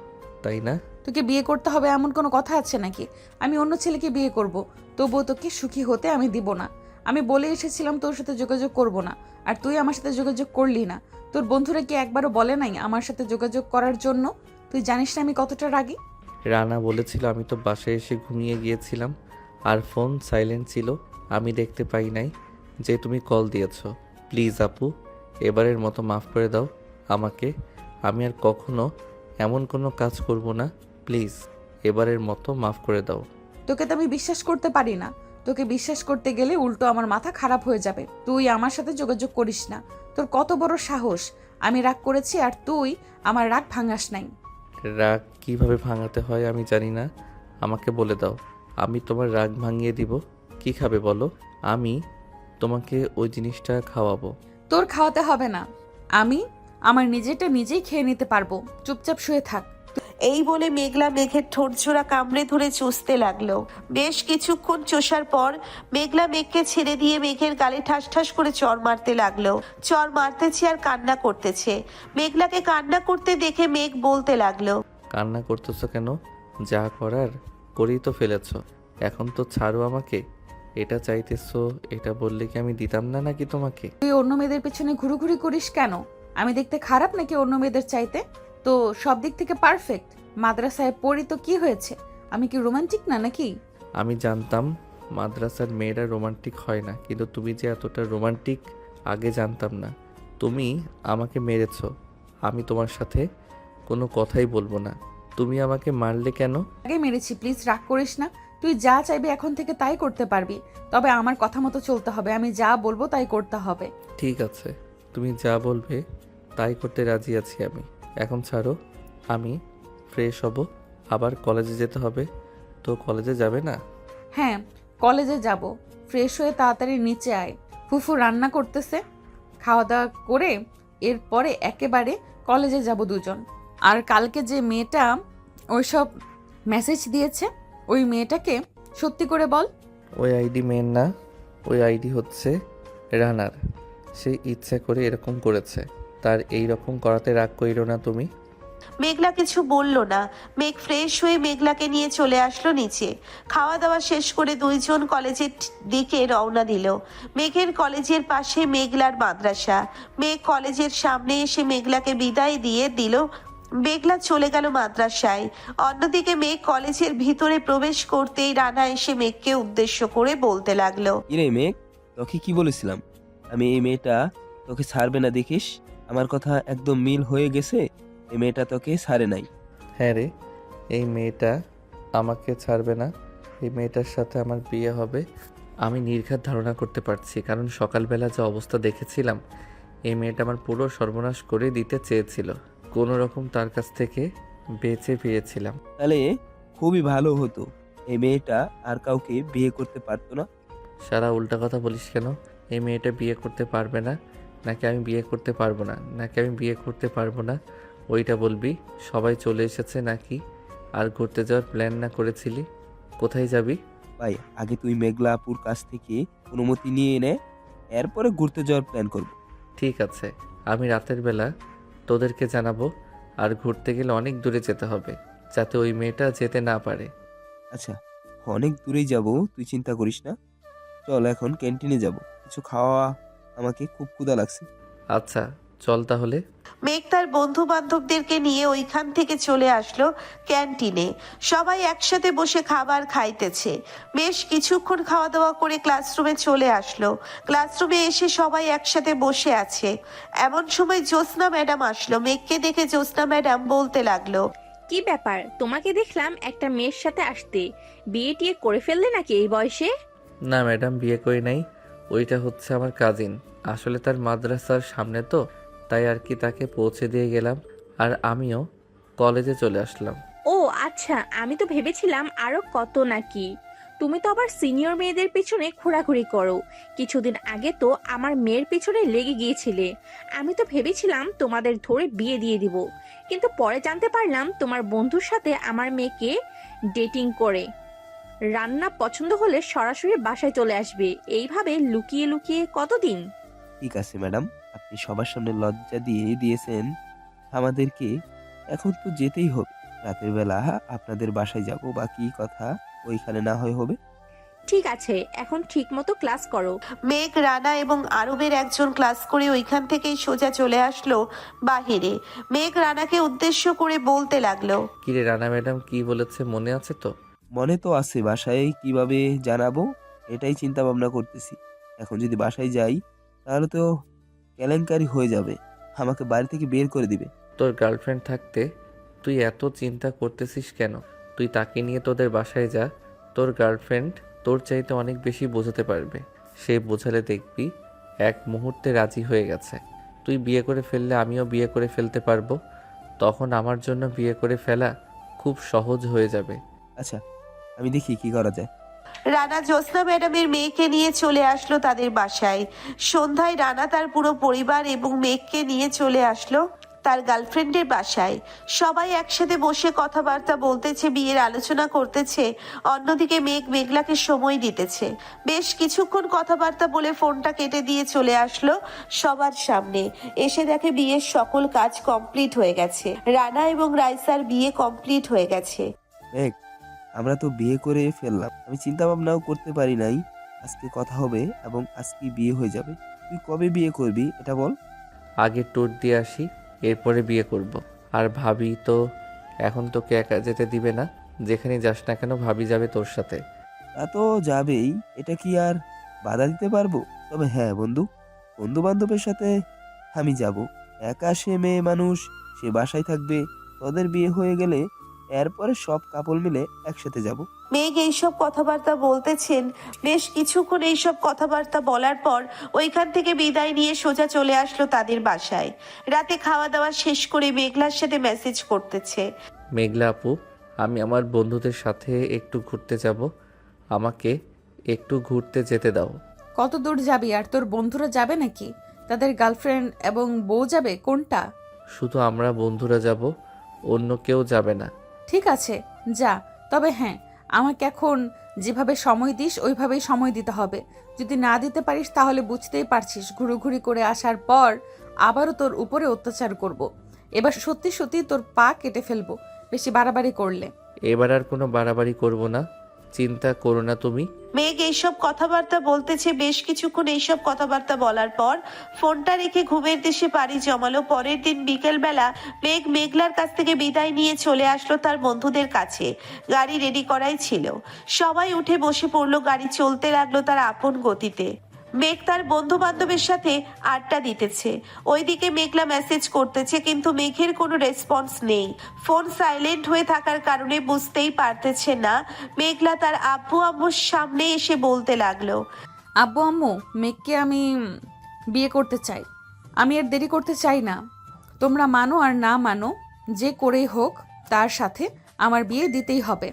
তাই না? তোকে বিয়ে করতে হবে এমন কোনো কথা আছে নাকি? আমি অন্য ছেলেকে বিয়ে করব, তবুও তোকে সুখী হতে আমি দিব না। আমি বলে এসেছিলাম তোর সাথে যোগাযোগ করব না, আর তুই আমার সাথে যোগাযোগ করলি না। তোর বন্ধুরা কি একবারও বলে নাই আমার সাথে যোগাযোগ করার জন্য? তুই জানিস না আমি কতটা রাগী। রানা বলেছিল, আমি তো বাসায় এসে ঘুমিয়ে গিয়েছিলাম আর ফোন সাইলেন্ট ছিল, আমি দেখতে পাই নাই যে তুমি কল দিয়েছো। প্লিজ আপু, এবারের মতো মাফ করে দাও আমাকে। আমি আর কখনো এমন কোনো কাজ করব না, প্লিজ এবারের মতো মাফ করে দাও। তোকে তো আমি বিশ্বাস করতে পারি না। তোকে বিশ্বাস করতে গেলে উল্টো আমার মাথা খারাপ হয়ে যাবে। তুই আমার সাথে যোগাযোগ করিস না, তোর কত বড় সাহস! আমি রাগ করেছি আর তুই আমার রাগ ভাঙাস নাই। রাগ কিভাবে ভাঙাতে হয় আমি জানি না, আমাকে বলে দাও, আমি তোমার রাগ ভাঙিয়ে দিব। কি খাবে বলো, আমি তোমাকে ওই জিনিসটা খাওয়াবো। তোর খাওয়াতে হবে না, আমি আমার নিজেরটা নিজেই খেয়ে নিতে পারবো। চুপচাপ শুয়ে থাক। এই বলে মেঘলা মেঘের ঠোঁট জোড়া কামড়ে ধরে চুষতে লাগলো। বেশ কিছুক্ষণ চষার পর মেঘলা মেঘকে ছেড়ে দিয়ে মেঘের গালে ঠাস ঠাস করে চর মারতে লাগলো। চর মারতেছে আর কান্না করতেছে। মেঘলাকে কান্না করতে দেখে মেঘ বলতে লাগলো, কান্না করতেছো কেন? যা করার করেই তো ফেলেছো, এখন তো ছাড়ো আমাকে। এটা চাইতেছো, এটা বললে কি আমি দিতাম না নাকি তোমাকে? তুই অন্য মেয়েদের পেছনে ঘুরুঘুরি করিস কেন? আমি দেখতে খারাপ নাকি অন্য মেয়েদের চাইতে? তো সব দিক থেকে পারফেক্ট। মাদ্রাসায় পড়ি তো কি হয়েছে? আমি কি রোমান্টিক না নাকি? আমি জানতাম মাদ্রাসার মেয়েরা রোমান্টিক হয় না, কিন্তু তুমি যে এতটা রোমান্টিক আগে জানতাম না। তুমি আমাকে মেরেছো, আমি তোমার সাথে কোনো কথাই বলবো না। তুমি আমাকে মারলে কেন? আগে মেরেছি, প্লিজ রাগ করিস না। তুই যা চাইবি এখন থেকে তাই করতে পারবি, তবে আমার কথা মতো চলতে হবে। আমি যা বলবো তাই করতে হবে। ঠিক আছে, তুমি যা বলবে তাই করতে রাজি আছি আমি। এখন ছাড়ো, আমি ফ্রেশ হব, আবার কলেজে যেতে হবে, তো কলেজে যাবে না? হ্যাঁ, কলেজে যাব। ফ্রেশ হয়ে তাড়াতাড়ি নিচে আয়, ফুফু রান্না করতেছে। খাওয়া দাওয়া করে এরপরে একেবারে কলেজে যাব দুজন। আর কালকে যে মেয়েটা ওইসব মেসেজ দিয়েছে, ওই মেয়েটাকে সত্যি করে বল। ওই আইডি মেয়ের না, ওই আইডি হচ্ছে রানার। সে ইচ্ছা করে এরকম করেছে, তার এই রকম করাতে রাগ কইরো না তুমি। মেঘলা কিছু বলল না। মেঘ ফ্রেশ হয়ে মেঘলাকে নিয়ে চলে আসলো নিচে। খাওয়া দাওয়া শেষ করে দুইজন কলেজের দিকে রওনা দিল। মেঘের কলেজের পাশে মেঘলার মাদ্রাসা। মেঘ কলেজের সামনে এসে মেঘলাকে বিদায় দিয়ে দিল। মেঘলা চলে গেল মাদ্রাসায়। অন্যদিকে মেঘ কলেজের ভিতরে প্রবেশ করতেই রানা এসে মেঘকে উদ্দেশ্য করে বলতে লাগলো, কিরে মেঘ, তোকে কি বলেছিলাম আমি এই মেয়েটা তোকে ছাড়বে না, দেখিস আমার কথা একদম মিল হয়ে গেছে। এই মেয়েটা তোকে ছাড়ে নাই। হ্যাঁ রে, এই মেয়েটা আমাকে ছাড়বে না। এই মেয়েটার সাথে আমার বিয়ে হবে আমি নির্ঘাত ধারণা করতে পারছি, কারণ সকালবেলা যে অবস্থা দেখেছিলাম, এই মেয়েটা আমার পুরো সর্বনাশ করে দিতে চেয়েছিল। কোনো রকম তার কাছ থেকে বেঁচে ফিরেছিলাম। তাহলে খুবই ভালো হতো, এই মেয়েটা আর কাউকে বিয়ে করতে পারতো না। সারা উল্টা কথা বলিস কেন? এই মেয়েটা বিয়ে করতে পারবে না, নাকি আমি বিয়ে করতে পারবো না, নাকি আমি বিয়ে করতে পারবো না ওইটা বলবি? সবাই চলে এসেছে নাকি? আর ঘুরতে যাওয়ার প্ল্যান না করেছিলি? কোথায় যাবি? ভাই, আগে তুই মেঘলা আপুর কাছ থেকে অনুমতি নিয়ে নে, এরপরে ঘুরতে যাওয়ার প্ল্যান করব। ঠিক আছে, আমি রাতের বেলা তোদেরকে জানাবো। আর ঘুরতে গেলে অনেক দূরে যেতে হবে, যাতে ওই মেয়েটা যেতে না পারে। আচ্ছা, অনেক দূরেই যাব, তুই চিন্তা করিস না। চল এখন ক্যান্টিনে যাব, কিছু খাওয়া, আমাকে খুব ক্ষুধা লাগছে। আচ্ছা চল তাহলে। মেঘ তার বন্ধু বান্ধবদেরকে নিয়ে ওইখান থেকে চলে আসলো ক্যান্টিনে। সবাই একসাথে বসে খাবার খাইতেছে। বেশ কিছুক্ষণ খাওয়া দাওয়া করে ক্লাসরুমে চলে আসলো। ক্লাসরুমে এসে সবাই একসাথে বসে আছে। এমন সময় জ্যোৎস্না ম্যাডাম আসলো। মেঘকে দেখে জ্যোৎস্না ম্যাডাম বলতে লাগলো, কি ব্যাপার, তোমাকে দেখলাম একটা মেয়ের সাথে আসতে, বিয়ে টিয়ে করে ফেললে নাকি এই বয়সে? না ম্যাডাম, বিয়ে করি নাই। ওইটা হচ্ছে আমার কাজিন। আসলে তার মাদ্রাসার সামনে তো, তাই আর কি তাকে পৌঁছে দিয়ে গেলাম, আর আমিও কলেজে চলে আসলাম। ও আচ্ছা, আমি তো ভেবেছিলাম আরো কত নাকি। তুমি তো আবার সিনিয়র মেয়েদের পিছনে ঘোরাঘুরি করো। কিছুদিন আগে তো আমার মেয়ের পিছনে লেগে গিয়েছিলে। আমি তো ভেবেছিলাম তোমাদের ধরে বিয়ে দিয়ে দিব, কিন্তু পরে জানতে পারলাম তোমার বন্ধুর সাথে আমার মেয়েকে ডেটিং করে। রান্না পছন্দ হলে সরাসরি বাসায় চলে আসবে, এইভাবে লুকিয়ে লুকিয়ে কতদিন? ঠিক আছে ম্যাডাম, আপনি সবার সামনে লজ্জা দিয়ে দিয়েছেন আমাদেরকে, এখন তো যেতেই হবে। রাতের বেলা আপনাদের বাসায় যাব, বাকি কথা ওইখানে না হয় হবে। ঠিক আছে, এখন ঠিক মতো ক্লাস করো। মেঘ, রানা এবং আরবের একজন ক্লাস করে ওইখান থেকেই সোজা চলে আসলো বাহিরে। মেঘ রানাকে উদ্দেশ্য করে বলতে লাগলো, কিরে রানা ম্যাডাম কি বলেছে মনে আছে তো? মনে তো আছে, বাসায় কিভাবে জানাবো এটাই চিন্তা ভাবনা করতেছি। এখন যদি বাসায় যাই তাহলে তো কেলেঙ্কারি হয়ে যাবে, আমাকে বাড়ি থেকে বের করে দিবে। তোর গার্লফ্রেন্ড থাকতে তুই এত চিন্তা করতেছিস কেন? তুই তাকে নিয়ে তোদের বাসায় যা, তোর গার্লফ্রেন্ড তোর চাইতে অনেক বেশি বোঝাতে পারবে। সে বোঝালে দেখবি এক মুহূর্তে রাজি হয়ে গেছে। তুই বিয়ে করে ফেললে আমিও বিয়ে করে ফেলতে পারবো, তখন আমার জন্য বিয়ে করে ফেলা খুব সহজ হয়ে যাবে। আচ্ছা, আমি দেখি কি করা যায়। রানা জ্যোৎস্না ম্যাডামের মেয়েকে নিয়ে চলে আসলো তাদের বাসায়। সন্ধ্যায় রানা তার পুরো পরিবার এবং মেঘকে নিয়ে চলে আসলো তার গার্লফ্রেন্ডের বাসায়। সবাই একসাথে বসে কথাবার্তা বলতেছে, বিয়ের আলোচনা করতেছে। অন্যদিকে মেঘ মেঘলাকে সময় দিতেছে। বেশ কিছুক্ষণ কথাবার্তা বলে ফোনটা কেটে দিয়ে চলে আসলো সবার সামনে। এসে দেখে বিয়ের সকল কাজ কমপ্লিট হয়ে গেছে। রানা এবং রাইসার বিয়ে কমপ্লিট হয়ে গেছে। দেখ, আমরা তো বিয়ে করে ফেললাম, আমি চিন্তা ভাবনাও করতে পারি নাই আজকে কথা হবে এবং আজকে বিয়ে হয়ে যাবে। তুই কবে বিয়ে করবি এটা বল। আগে ট্যুর দিয়ে আসি, এরপরে বিয়ে করব। আর ভাবি তো এখন তোকে একা যেতে দিবে না, যেখানে যাস না কেন ভাবি যাবে তোর সাথে। তা তো যাবেই, এটা কি আর বাধা দিতে পারবো? তবে হ্যাঁ বন্ধু বান্ধবের সাথে আমি যাব। একা সে মেয়ে মানুষ, সে বাসায় থাকবে। তোদের বিয়ে হয়ে গেলে এরপরে সব কাপড় মিলে একসাথে যাব। মেঘ এইসব কথাবার্তা বলতেছেন। বেশ কিছুক্ষণ এইসব কথাবার্তা বলার পর ওইখান থেকে বিদায় নিয়ে সোজা চলে আসলো তাদের বাসায়। রাতে খাওয়া দাওয়া শেষ করে মেঘলার সাথে মেসেজ করতেছে। মেঘলা আপু, আমি আমার বন্ধুদের সাথে একটু ঘুরতে যাব, আমাকে একটু ঘুরতে যেতে দাও। কত দূর যাবি? আর তোর বন্ধুরা যাবে নাকি? তাদের গার্লফ্রেন্ড এবং বউ যাবে, কোনটা? শুধু আমরা বন্ধুরা যাব, অন্য কেউ যাবে না। ঠিক আছে, যা। তবে হ্যাঁ, আমাকে এখন যেভাবে সময় দিস ওইভাবেই সময় দিতে হবে। যদি না দিতে পারিস তাহলে বুঝতেই পারছিস, ঘুরোঘুরি করে আসার পর আবারও তোর উপরে অত্যাচার করব। এবার সত্যি সত্যি তোর পা কেটে ফেলবো বেশি বাড়াবাড়ি করলে। এবার আর কোনো বাড়াবাড়ি করব না, চিন্তা করো না তুমি। মেঘ এইসব কথাবার্তা বলতেছে। বেশ কিছুক্ষণ এইসব কথাবার্তা বলার পর ফোনটা রেখে ঘুমের দেশে পাড়ি জমালো। পরের দিন বিকেলবেলা মেঘ মেঘলার কাছ থেকে বিদায় নিয়ে চলে আসলো তার বন্ধুদের কাছে। গাড়ি রেডি করাই ছিল, সবাই উঠে বসে পড়লো। গাড়ি চলতে লাগলো তার আপন গতিতে। মেঘ তার বন্ধু বান্ধবের সাথে আড্ডা দিতেছে, ওইদিকে মেঘলা মেসেজ করতেছে, কিন্তু মেঘের কোনো রেসপন্স নেই। ফোন সাইলেন্ট হয়ে থাকার কারণে বুঝতেই পারতেছে না। মেঘলা তার আব্বু আম্মুর সামনে এসে বলতে লাগলো, আব্বু আম্মু, মেঘকে আমি বিয়ে করতে চাই। আমি আর দেরি করতে চাই না। তোমরা মানো আর না মানো, যে করেই হোক তার সাথে আমার বিয়ে দিতেই হবে।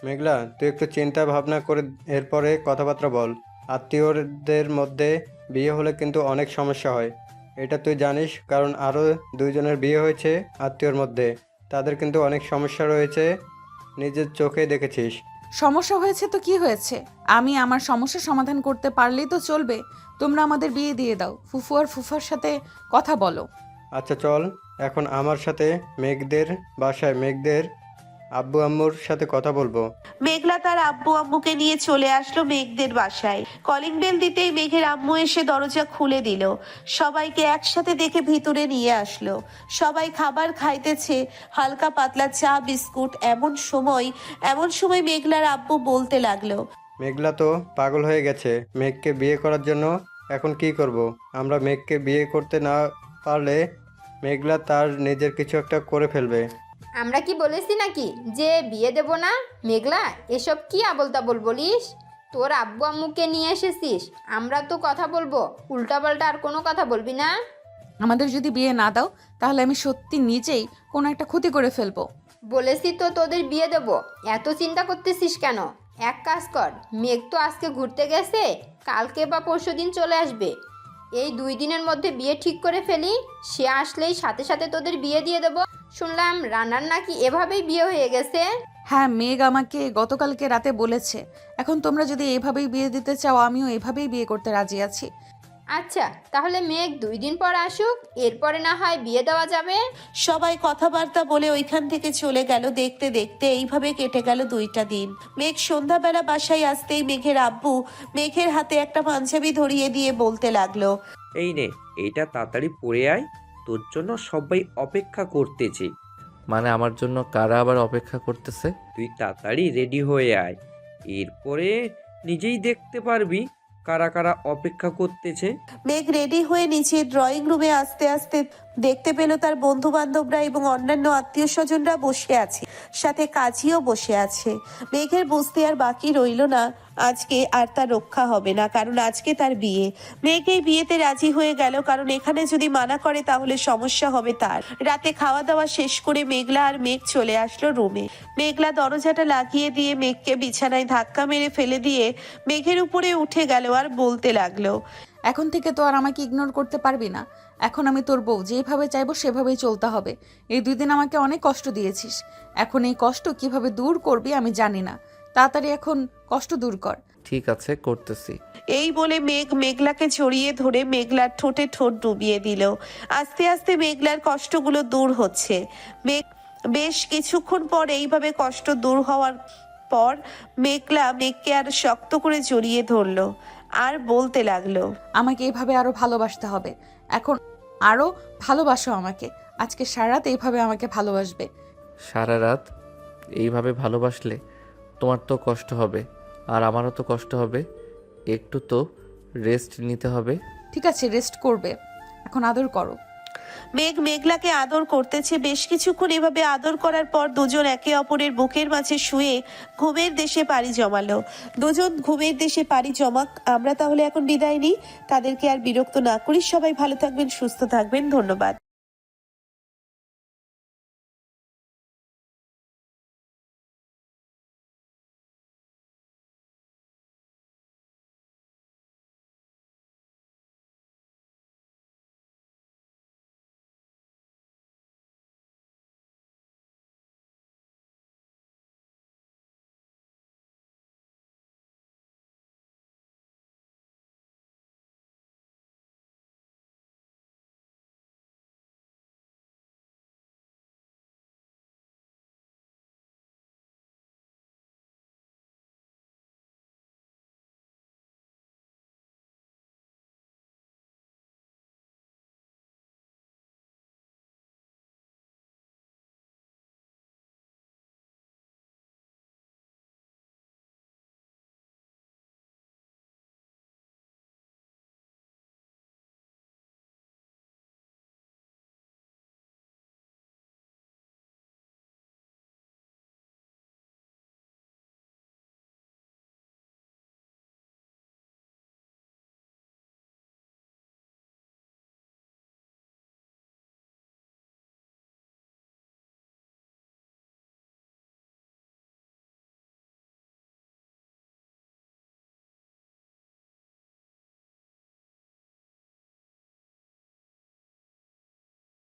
মেঘলা, তুই একটু চিন্তা ভাবনা করে এরপরে কথাবার্তা বল। আত্মীয়দের মধ্যে বিয়ে হলে কিন্তু অনেক সমস্যা হয়, এটা তুই জানিস। কারণ আরও দুইজনের বিয়ে হয়েছে আত্মীয়র মধ্যে, তাদের কিন্তু অনেক সমস্যা রয়েছে, নিজের চোখে দেখেছিস। সমস্যা হয়েছে তো কি হয়েছে? আমি আমার সমস্যার সমাধান করতে পারলেই তো চলবে। তোমরা আমাদের বিয়ে দিয়ে দাও। ফুফু আর ফুফার সাথে কথা বলো। আচ্ছা চল, এখন আমার সাথে মেঘদের বাসায় মেঘদের আব্বু আম্মুর সাথে কথা বলবো। মেঘলা তার আব্বু আম্মুকে নিয়ে চলে আসলো মেঘদের বাসায়। কলিং বেল দিতেই মেঘের আম্মু এসে দরজা খুলে দিল। সবাইকে একসাথে দেখে ভিতরে নিয়ে আসলো। সবাই খাবার খাইতেছে, হালকা পাতলা চা বিস্কুট। এমন সময় মেঘলার আব্বু বলতে লাগলো, মেঘলা তো পাগল হয়ে গেছে মেঘকে বিয়ে করার জন্য। এখন কি করব? আমরা মেঘকে বিয়ে করতে না পারলে মেঘলা তার নিজের কিছু একটা করে ফেলবে। আমরা কি বলেছি নাকি যে বিয়ে দেব না? মেঘলা, এসব কি আবল তাবল বলিস? তোর আব্বু আম্মুকে নিয়ে এসেছিস, আমরা তো কথা বলবো, উল্টাপাল্টা আর কোনো কথা বলবি না। আমাদের যদি বিয়ে না দাও তাহলে আমি সত্যি নিজেই কোনো একটা ক্ষতি করে ফেলবো। বলেছি তো তোদের বিয়ে দেব, এত চিন্তা করতেছিস কেন? এক কাজ কর, মেঘ তো আজকে ঘুরতে গেছে, কালকে বা পরশুদিন চলে আসবে। এই 2 দিনের মধ্যে বিয়ে ঠিক করে ফেলি, সে আসলেই সাথে সাথে তোদের বিয়ে দিয়ে দেব। শুনলাম রানার নাকি এভাবেই বিয়ে হয়ে গেছে। হ্যাঁ, মেঘ আমাকে গতকালকে রাতে বলেছে। এখন তোমরা যদি এভাবেই বিয়ে দিতে চাও, আমিও এভাবেই বিয়ে করতে রাজি আছি। আচ্ছা, তাহলে মেঘ 2 দিন পর আসুক, এরপরে না হয় বিয়ে দেওয়া যাবে। সবাই কথাবার্তা বলে ওইখান থেকে চলে গেল। দেখতে দেখতে এইভাবে কেটে গেল 2টা দিন। মেঘ সন্ধ্যাবেলা বাসায় আসতেই মেঘের আব্বু মেঘের হাতে একটা পাঞ্জাবি ধরিয়ে দিয়ে বলতে লাগলো, এই নে, এইটা তাড়াতাড়ি পরে আয়, তোর জন্য সবাই অপেক্ষা করতেছে। মানে আমার জন্য কারা আবার অপেক্ষা করতেছে? তুই তাড়াতাড়ি রেডি হয়ে আয়, এরপরে নিজেই দেখতে পারবি কারা কারা অপেক্ষা করতেছে। মেঘ রেডি হয়ে নিচে ড্রয়িং রুমে আসতে আসতে দেখতে পেল তার বন্ধু বান্ধবরা এবং অন্যান্য আত্মীয় স্বজনরা বসে আছে, সাথে কাজীও বসে আছে। মেঘের বুঝতে আর বাকি রইল না আজকে আর তার রক্ষা হবে না, কারণ আজকে তার বিয়ে। মেঘ এই বিয়েতে রাজি হয়ে গেল, কারণ এখানে যদি মানা করে তাহলে সমস্যা হবে তার। রাতে খাওয়া দাওয়া শেষ করে মেঘলা আর মেঘ চলে আসলো রুমে। মেঘলা দরজাটা লাগিয়ে দিয়ে মেঘকে বিছানায় ধাক্কা মেরে ফেলে দিয়ে মেঘের উপরে উঠে গেল আর বলতে লাগলো, এখন থেকে তো আর আমাকে ইগনোর করতে পারবি না। এখন আমি তোর বউ, যেভাবে চাইবো সেভাবেই চলতে হবে। এই 2 দিন আমাকে অনেক কষ্ট দিয়েছিস, এখন এই কষ্ট কিভাবে দূর করবি আমি জানি না। তাড়াতাড়ি এখন কষ্ট দূর কর। ঠিক আছে, করতেছি। এই বলে মেঘ মেঘলাকে জড়িয়ে ধরে মেঘলার ঠোঁটে ঠোঁট ডুবিয়ে দিল। আস্তে আস্তে মেঘলার কষ্টগুলো দূর হচ্ছে। মেঘ বেশ কিছুক্ষণ পর এইভাবে কষ্ট দূর হওয়ার পর মেঘলা মেঘকে আর শক্ত করে জড়িয়ে ধরলো আর বলতে লাগলো, আমাকে এইভাবে আরো ভালোবাসতে হবে। এখন আরো ভালোবাসো আমাকে। আজকে সারা রাত এইভাবে আমাকে ভালোবাসবে। সারা রাত এইভাবে ভালোবাসলে তোমার তো কষ্ট হবে, আর আমারও তো কষ্ট হবে। একটু তো রেস্ট নিতে হবে। ঠিক আছে, রেস্ট করবে। এখন আদর করো। মেঘ মেঘলাকে আদর করতেছে। বেশ কিছুক্ষণ এভাবে আদর করার পর দুজন একে অপরের বুকের মাঝে শুয়ে ঘুমের দেশে পাড়ি জমালো। দুজন ঘুমের দেশে পাড়ি জমাক। আমরা তাহলে এখন বিদায় নিই, তাদেরকে আর বিরক্ত না করি। সবাই ভালো থাকবেন, সুস্থ থাকবেন। ধন্যবাদ।